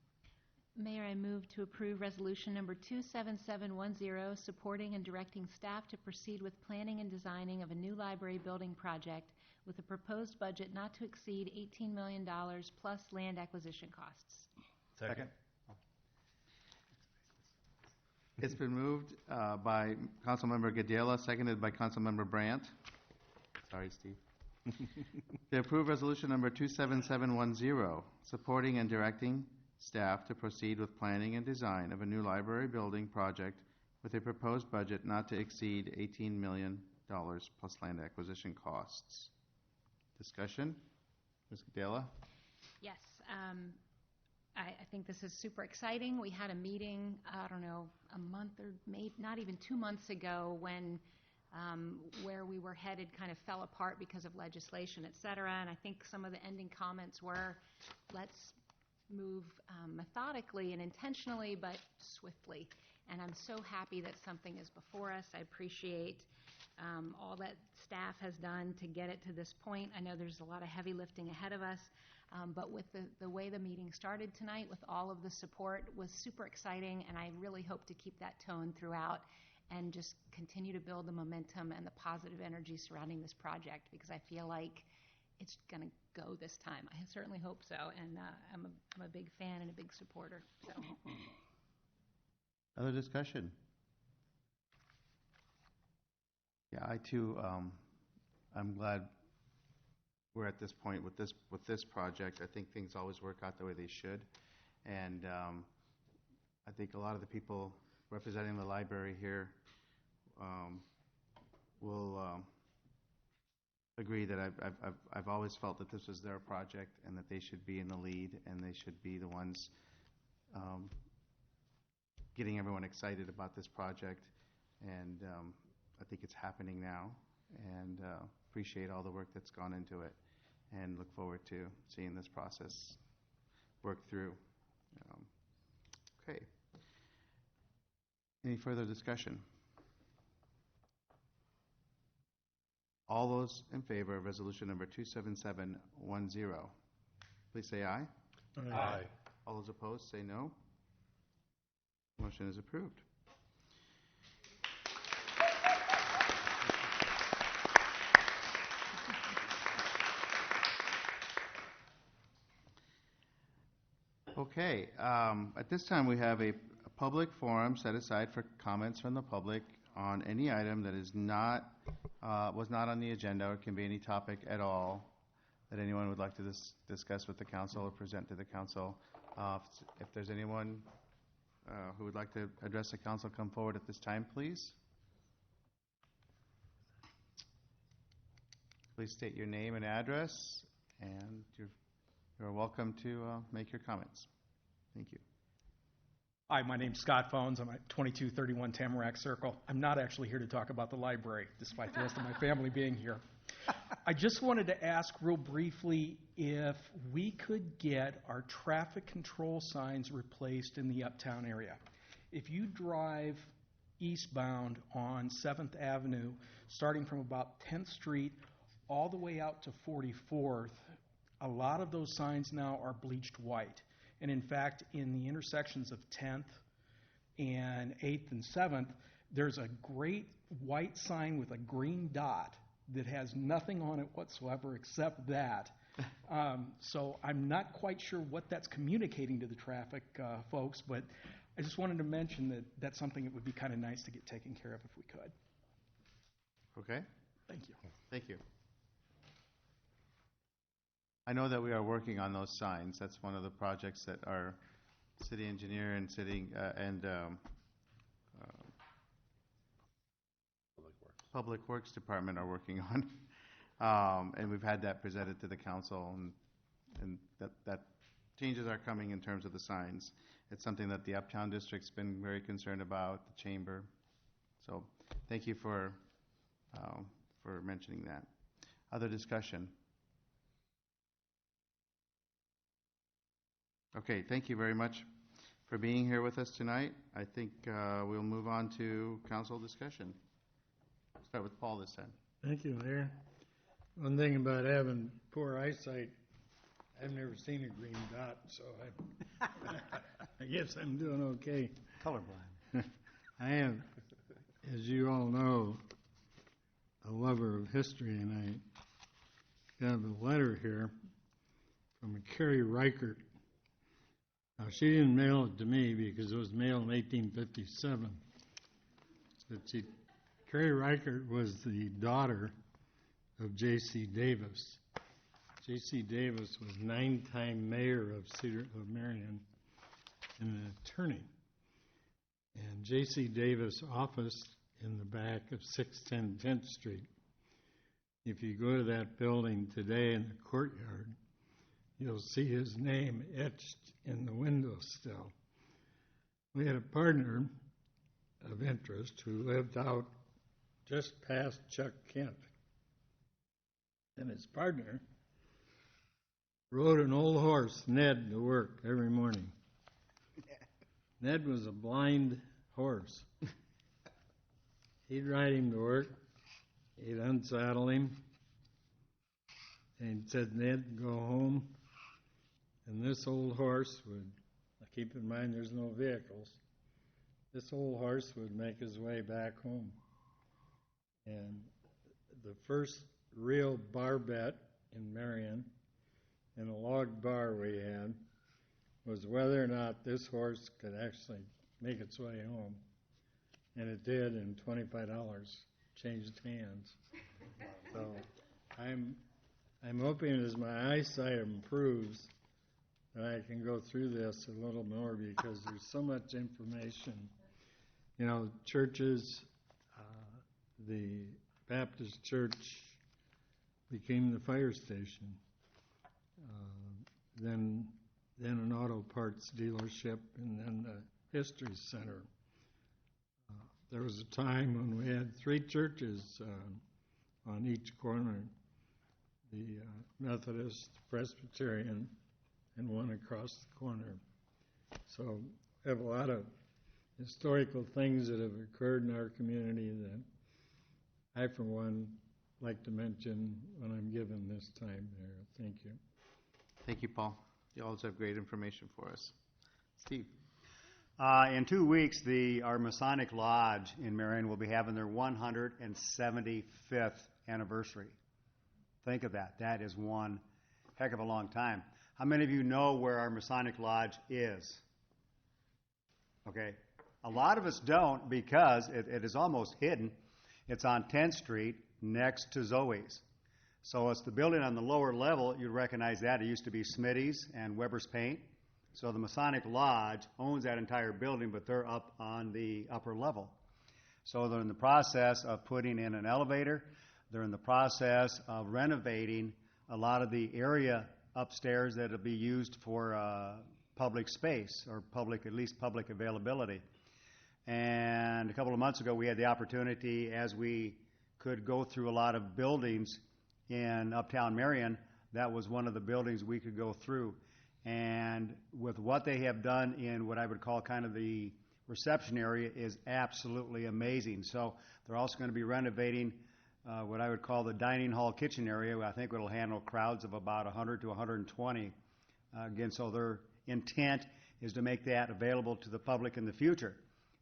Mayor, I move to approve resolution number 27710, supporting and directing staff to proceed with planning and designing of a new library building project with a proposed budget not to exceed $18 million plus land acquisition costs.
Second. It's been moved by Councilmember Gadela, seconded by Councilmember Brandt. Sorry, Steve. To approve resolution number 27710, supporting and directing staff to proceed with planning and design of a new library building project with a proposed budget not to exceed $18 million plus land acquisition costs. Discussion? Ms. Gadela?
Yes, I think this is super exciting. We had a meeting, I don't know, a month or maybe not even 2 months ago when where we were headed kind of fell apart because of legislation, et cetera. And I think some of the ending comments were, let's move methodically and intentionally, but swiftly. And I'm so happy that something is before us. I appreciate all that staff has done to get it to this point. I know there's a lot of heavy lifting ahead of us, but with the way the meeting started tonight, with all of the support, was super exciting, and I really hope to keep that tone throughout and just continue to build the momentum and the positive energy surrounding this project, because I feel like it's going to go this time. I certainly hope so, and I'm a big fan and a big supporter. So.
Other discussion? Yeah, I too, I'm glad we're at this point with this project. I think things always work out the way they should, and I think a lot of the people representing the library here will agree that I've always felt that this was their project and that they should be in the lead and they should be the ones getting everyone excited about this project. And I think it's happening now, and appreciate all the work that's gone into it, and look forward to seeing this process work through. Okay. Any further discussion? All those in favor of resolution number 27710, please say aye.
Aye.
All those opposed, say no. Motion is approved. Okay, at this time we have a public forum set aside for comments from the public on any item that is not was not on the agenda, or can be any topic at all that anyone would like to discuss with the council or present to the council. If there's anyone who would like to address the council, come forward at this time, please. Please state your name and address, and you're welcome to make your comments. Thank you.
Hi, my name's Scott Phones. I'm at 2231 Tamarack Circle. I'm not actually here to talk about the library, despite the rest of my family being here. I just wanted to ask real briefly if we could get our traffic control signs replaced in the uptown area. If you drive eastbound on 7th Avenue, starting from about 10th Street all the way out to 44th, a lot of those signs now are bleached white. And in fact, in the intersections of 10th and 8th and 7th, there's a great white sign with a green dot that has nothing on it whatsoever except that. So I'm not quite sure what that's communicating to the traffic folks, but I just wanted to mention that that's something that would be kind of nice to get taken care of if we could.
Okay.
Thank you.
Thank you. I know that we are working on those signs. That's one of the projects that our city engineer and Public Works Department are working on. And we've had that presented to the council, and that changes are coming in terms of the signs. It's something that the Uptown District's been very concerned about, the chamber. So thank you for mentioning that. Other discussion? Okay, thank you very much for being here with us tonight. I think we'll move on to council discussion. Start with Paul this time.
Thank you, Mayor. One thing about having poor eyesight, I've never seen a green dot, so I guess I'm doing okay.
Colorblind.
I am, as you all know, a lover of history, and I got a letter here from a Carrie Reichert. Now, she didn't mail it to me because it was mailed in 1857. But Carrie Reichert was the daughter of J.C. Davis. J.C. Davis was 9-time mayor of Marion and an attorney. And J.C. Davis' office in the back of 610 10th Street. If you go to that building today in the courtyard, you'll see his name etched in the windowsill. We had a partner of interest who lived out just past Chuck Kent. And his partner rode an old horse, Ned, to work every morning. Ned was a blind horse. He'd ride him to work. He'd unsaddle him. And he said, Ned, go home. And this old horse would, keep in mind there's no vehicles, this old horse would make his way back home. And the first real bar bet in Marion, in a log bar we had, was whether or not this horse could actually make its way home. And it did, and $25 changed hands. So I'm hoping as my eyesight improves that I can go through this a little more because there's so much information. You know, churches, the Baptist church became the fire station. Then an auto parts dealership, and then the history center. There was a time when we had 3 churches on each corner, the Methodist, Presbyterian, and one across the corner. So we have a lot of historical things that have occurred in our community that I, for one, like to mention when I'm given this time there. Thank you.
Thank you, Paul. You always have great information for us. Steve?
In 2 weeks, our Masonic Lodge in Marion will be having their 175th anniversary. Think of that. That is one heck of a long time. How many of you know where our Masonic Lodge is? Okay. A lot of us don't because it is almost hidden. It's on 10th Street next to Zoe's. So it's the building on the lower level. You'd recognize that. It used to be Smitty's and Weber's Paint. So the Masonic Lodge owns that entire building, but they're up on the upper level. So they're in the process of putting in an elevator. They're in the process of renovating a lot of the area upstairs that will be used for public space or at least public availability. And a couple of months ago, we had the opportunity, as we could go through a lot of buildings in Uptown Marion, that was one of the buildings we could go through. And with what they have done in what I would call kind of the reception area is absolutely amazing. So they're also going to be renovating what I would call the dining hall kitchen area. I think it'll handle crowds of about 100 to 120. Again, so their intent is to make that available to the public in the future.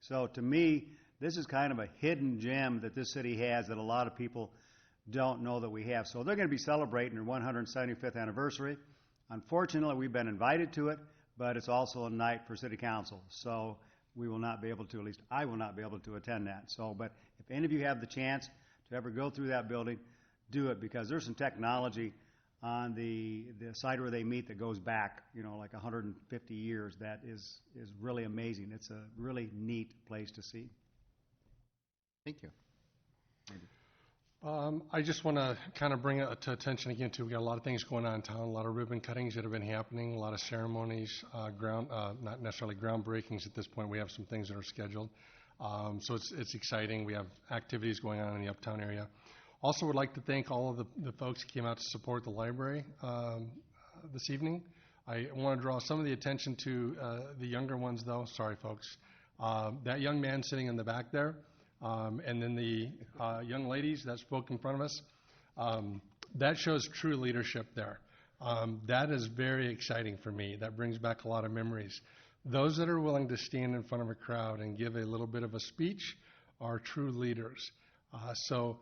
So to me, this is kind of a hidden gem that this city has that a lot of people don't know that we have. So they're going to be celebrating their 175th anniversary. Unfortunately, we've been invited to it, but it's also a night for city council. So we will not be able to, at least I will not be able to attend that. So, but if any of you have the chance to ever go through that building, do it, because there's some technology on the site where they meet that goes back, like 150 years. That is really amazing. It's a really neat place to see.
Thank you. Maybe.
I just want to kind of bring it to attention again, too. We got a lot of things going on in town, a lot of ribbon cuttings that have been happening, a lot of ceremonies, not necessarily groundbreakings at this point. We have some things that are scheduled. So it's exciting. We have activities going on in the Uptown area. Also would like to thank all of the folks who came out to support the library this evening. I want to draw some of the attention to the younger ones, though. Sorry, folks. That young man sitting in the back there, and then the young ladies that spoke in front of us, that shows true leadership there. That is very exciting for me. That brings back a lot of memories. Those that are willing to stand in front of a crowd and give a little bit of a speech are true leaders. So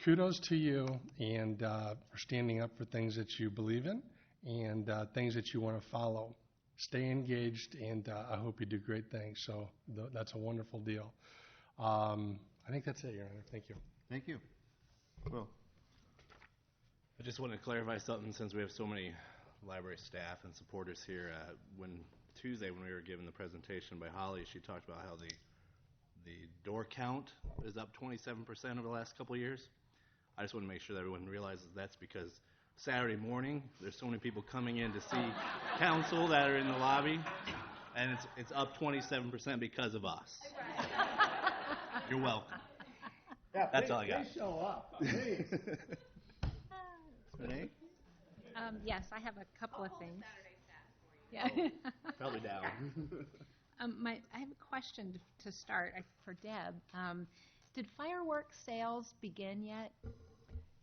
kudos to you and for standing up for things that you believe in and things that you want to follow. Stay engaged, and I hope you do great things. So that's a wonderful deal. I think that's it, Your Honor. Thank you.
Thank you. Will?
I just want to clarify something since we have so many library staff and supporters here. Tuesday when we were given the presentation by Holly, she talked about how the door count is up 27% over the last couple of years. I just want to make sure that everyone realizes that's because Saturday morning there's so many people coming in to see council that are in the lobby, and it's up 27% because of us. You're welcome.
Yeah,
that's all I got.
They show up. Please.
Renee?
Yes, I have a couple of things. Yeah.
Probably down.
I have a question to start for Deb. Did fireworks sales begin yet?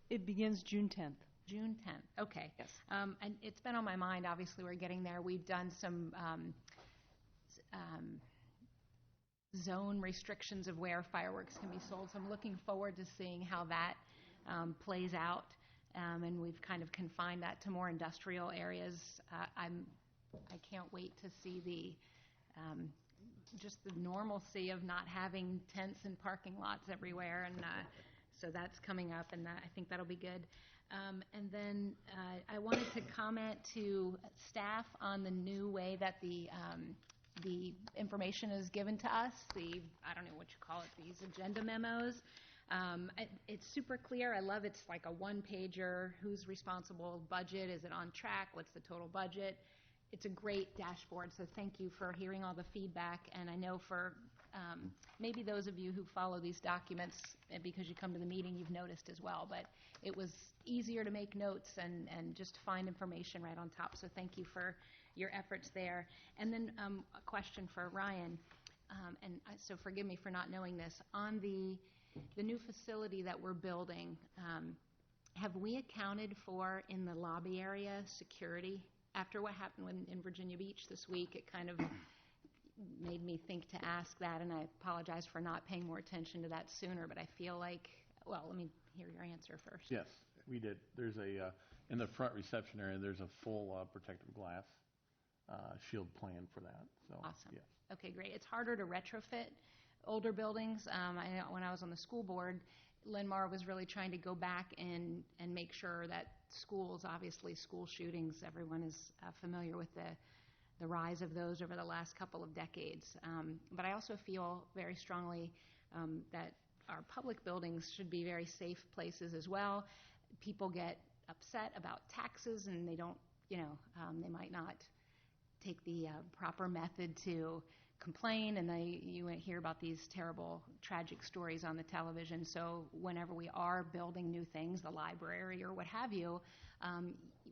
It begins June 10th.
June 10th. Okay.
Yes.
And it's been on my mind. Obviously, we're getting there. We've done some zone restrictions of where fireworks can be sold. So I'm looking forward to seeing how that plays out. And we've kind of confined that to more industrial areas. I can't wait to see just the normalcy of not having tents and parking lots everywhere. And so that's coming up, and I think that'll be good. And then I wanted to comment to staff on the new way that the information is given to us, I don't know what you call it, these agenda memos. It's super clear. I love it's like a one-pager, who's responsible, budget, is it on track, what's the total budget. It's a great dashboard, so thank you for hearing all the feedback. And I know for maybe those of you who follow these documents, because you come to the meeting, you've noticed as well, but it was easier to make notes and just find information right on top, so thank you for your efforts there. And then a question for Ryan, so forgive me for not knowing this. On the new facility that we're building, have we accounted for in the lobby area security? After what happened in Virginia Beach this week, it kind of made me think to ask that, and I apologize for not paying more attention to that sooner, but I feel like, well, let me hear your answer first.
Yes, we did. There's in the front reception area, there's a full protective glass shield plan for that. So,
awesome.
Yes.
Okay, great. It's harder to retrofit older buildings. I know when I was on the school board, Linmar was really trying to go back and make sure that schools, obviously school shootings, everyone is familiar with the rise of those over the last couple of decades. But I also feel very strongly that our public buildings should be very safe places as well. People get upset about taxes and they don't, they might not take the proper method to complain, and you hear about these terrible, tragic stories on the television. So whenever we are building new things, the library or what have you,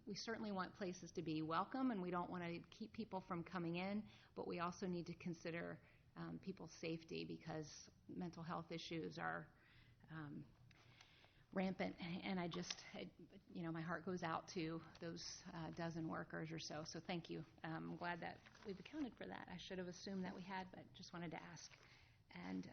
we certainly want places to be welcome, and we don't want to keep people from coming in, but we also need to consider people's safety, because mental health issues are rampant, and my heart goes out to those dozen workers or so. So thank you. I'm glad that we've accounted for that. I should have assumed that we had, but just wanted to ask. And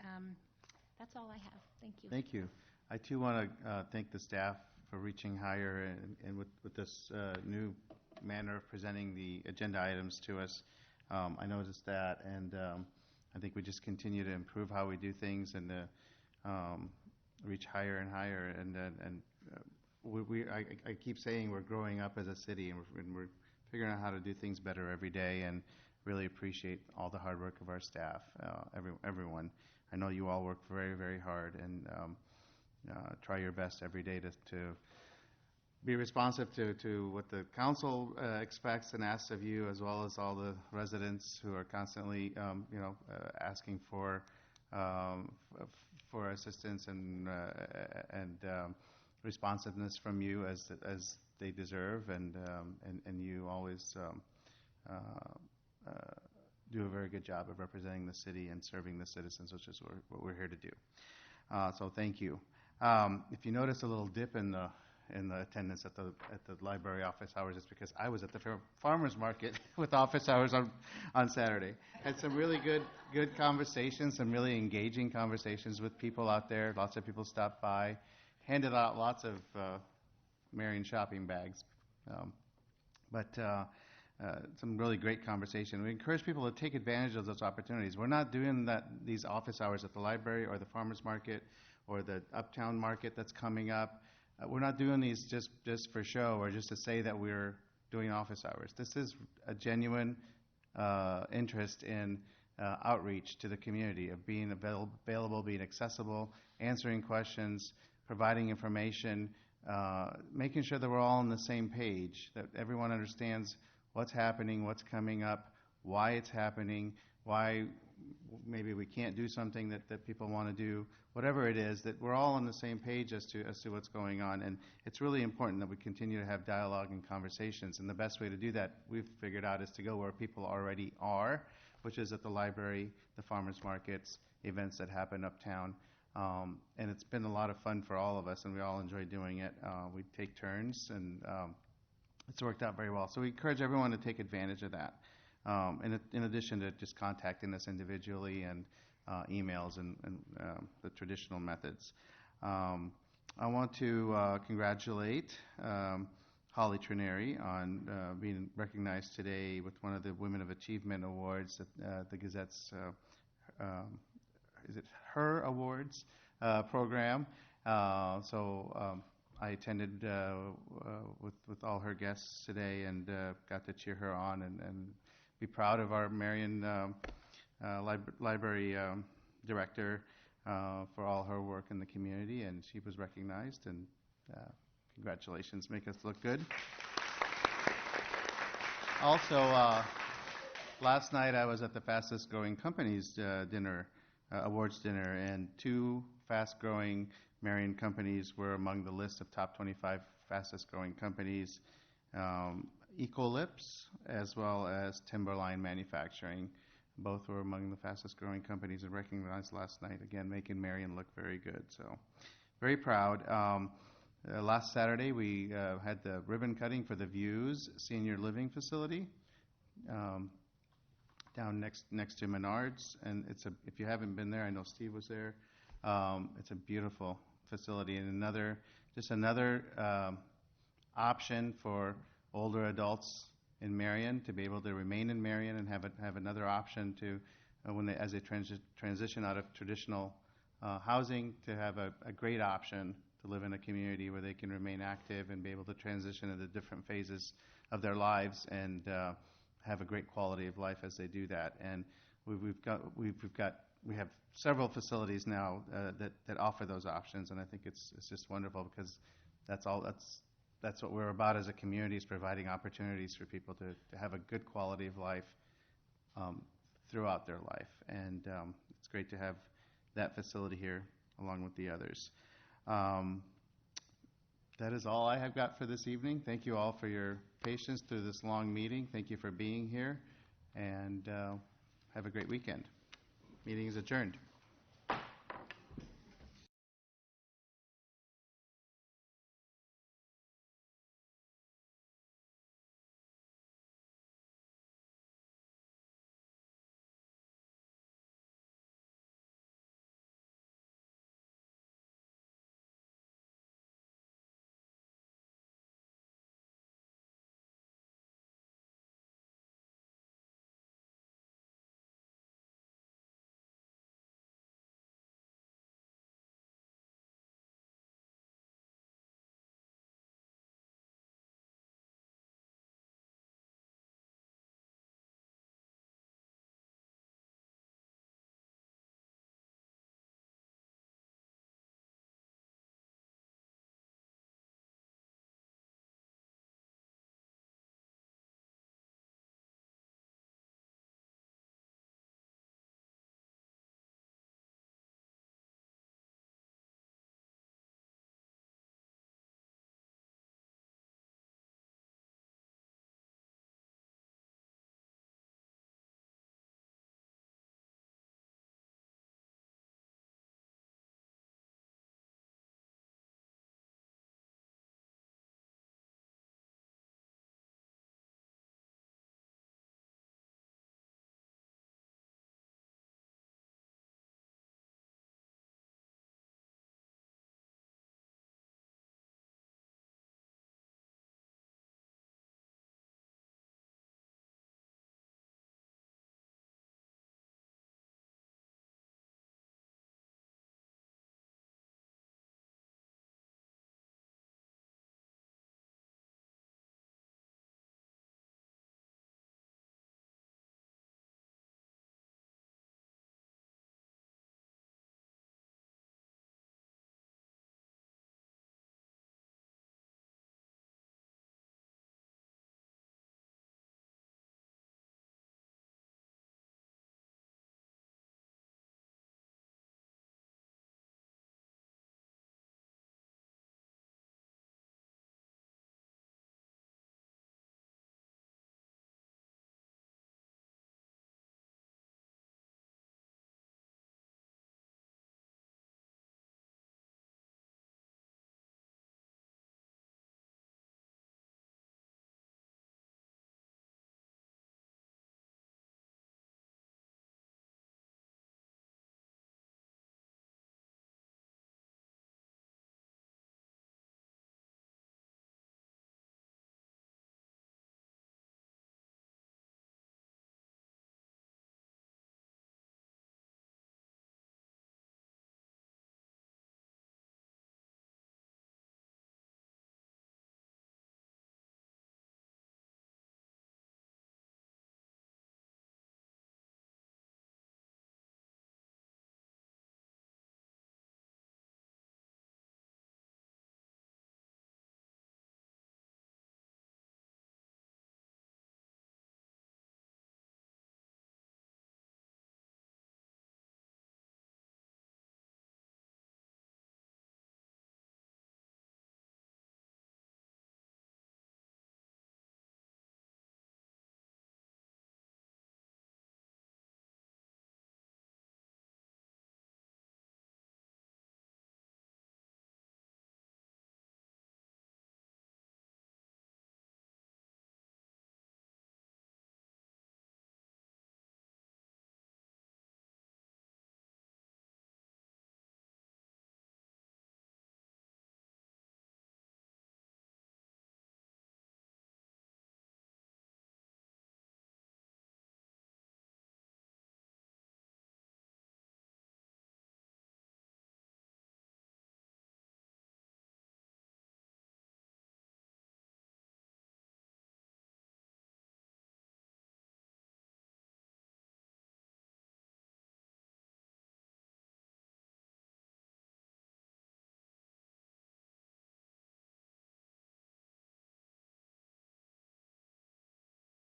that's all I have. Thank you.
Thank you. I too want to thank the staff for reaching higher and with this new manner of presenting the agenda items to us. I noticed that, and I think we just continue to improve how we do things and reach higher and higher. And I keep saying we're growing up as a city, and we're figuring out how to do things better every day, and really appreciate all the hard work of our staff, everyone. I know you all work very, very hard, and try your best every day to be responsive to what the council expects and asks of you, as well as all the residents who are constantly, asking for assistance and responsiveness from you as they deserve, and you always do a very good job of representing the city and serving the citizens, which is what we're here to do. So thank you. If you notice a little dip in the attendance at the library office hours, it's because I was at the farmers market with office hours on Saturday. Had some really good conversations, some really engaging conversations with people out there. Lots of people stopped by, handed out lots of Marion shopping bags, but some really great conversation. We encourage people to take advantage of those opportunities. We're not doing these office hours at the library or the farmers market or the uptown market that's coming up. We're not doing these just for show or just to say that we're doing office hours. This is a genuine interest in outreach to the community, of being available, being accessible, answering questions, providing information, making sure that we're all on the same page, that everyone understands what's happening, what's coming up, why it's happening, why maybe we can't do something that people want to do, whatever it is, that we're all on the same page as to what's going on. And it's really important that we continue to have dialogue and conversations. And the best way to do that, we've figured out, is to go where people already are, which is at the library, the farmers markets, events that happen uptown. And it's been a lot of fun for all of us, and we all enjoy doing it. We take turns, and it's worked out very well. So we encourage everyone to take advantage of that. In addition to just contacting us individually and emails and the traditional methods. I want to congratulate Holly Trineri on being recognized today with one of the Women of Achievement Awards at the Gazette's, is it Her Awards program. I attended with all her guests today and got to cheer her on and be proud of our Marion library director for all her work in the community, and she was recognized, and congratulations, make us look good. Also, last night I was at the Fastest Growing Companies awards dinner, and 2 fast-growing Marion companies were among the list of top 25 fastest-growing companies, Ecolips as well as Timberline Manufacturing. Both were among the fastest-growing companies and recognized last night, again, making Marion look very good. So, very proud. Last Saturday, we had the ribbon cutting for the Views Senior Living Facility down next to Menards, and if you haven't been there, I know Steve was there. It's a beautiful facility, and another option for older adults in Marion to be able to remain in Marion and have another option to as they transition out of traditional housing, to have a great option to live in a community where they can remain active and be able to transition into different phases of their lives and have a great quality of life as they do that. And we have several facilities now that offer those options, and I think it's just wonderful because that's what we're about as a community, is providing opportunities for people to have a good quality of life throughout their life. And it's great to have that facility here along with the others. That is all I have got for this evening. Thank you all for your patience through this long meeting. Thank you for being here, and have a great weekend. Meeting is adjourned.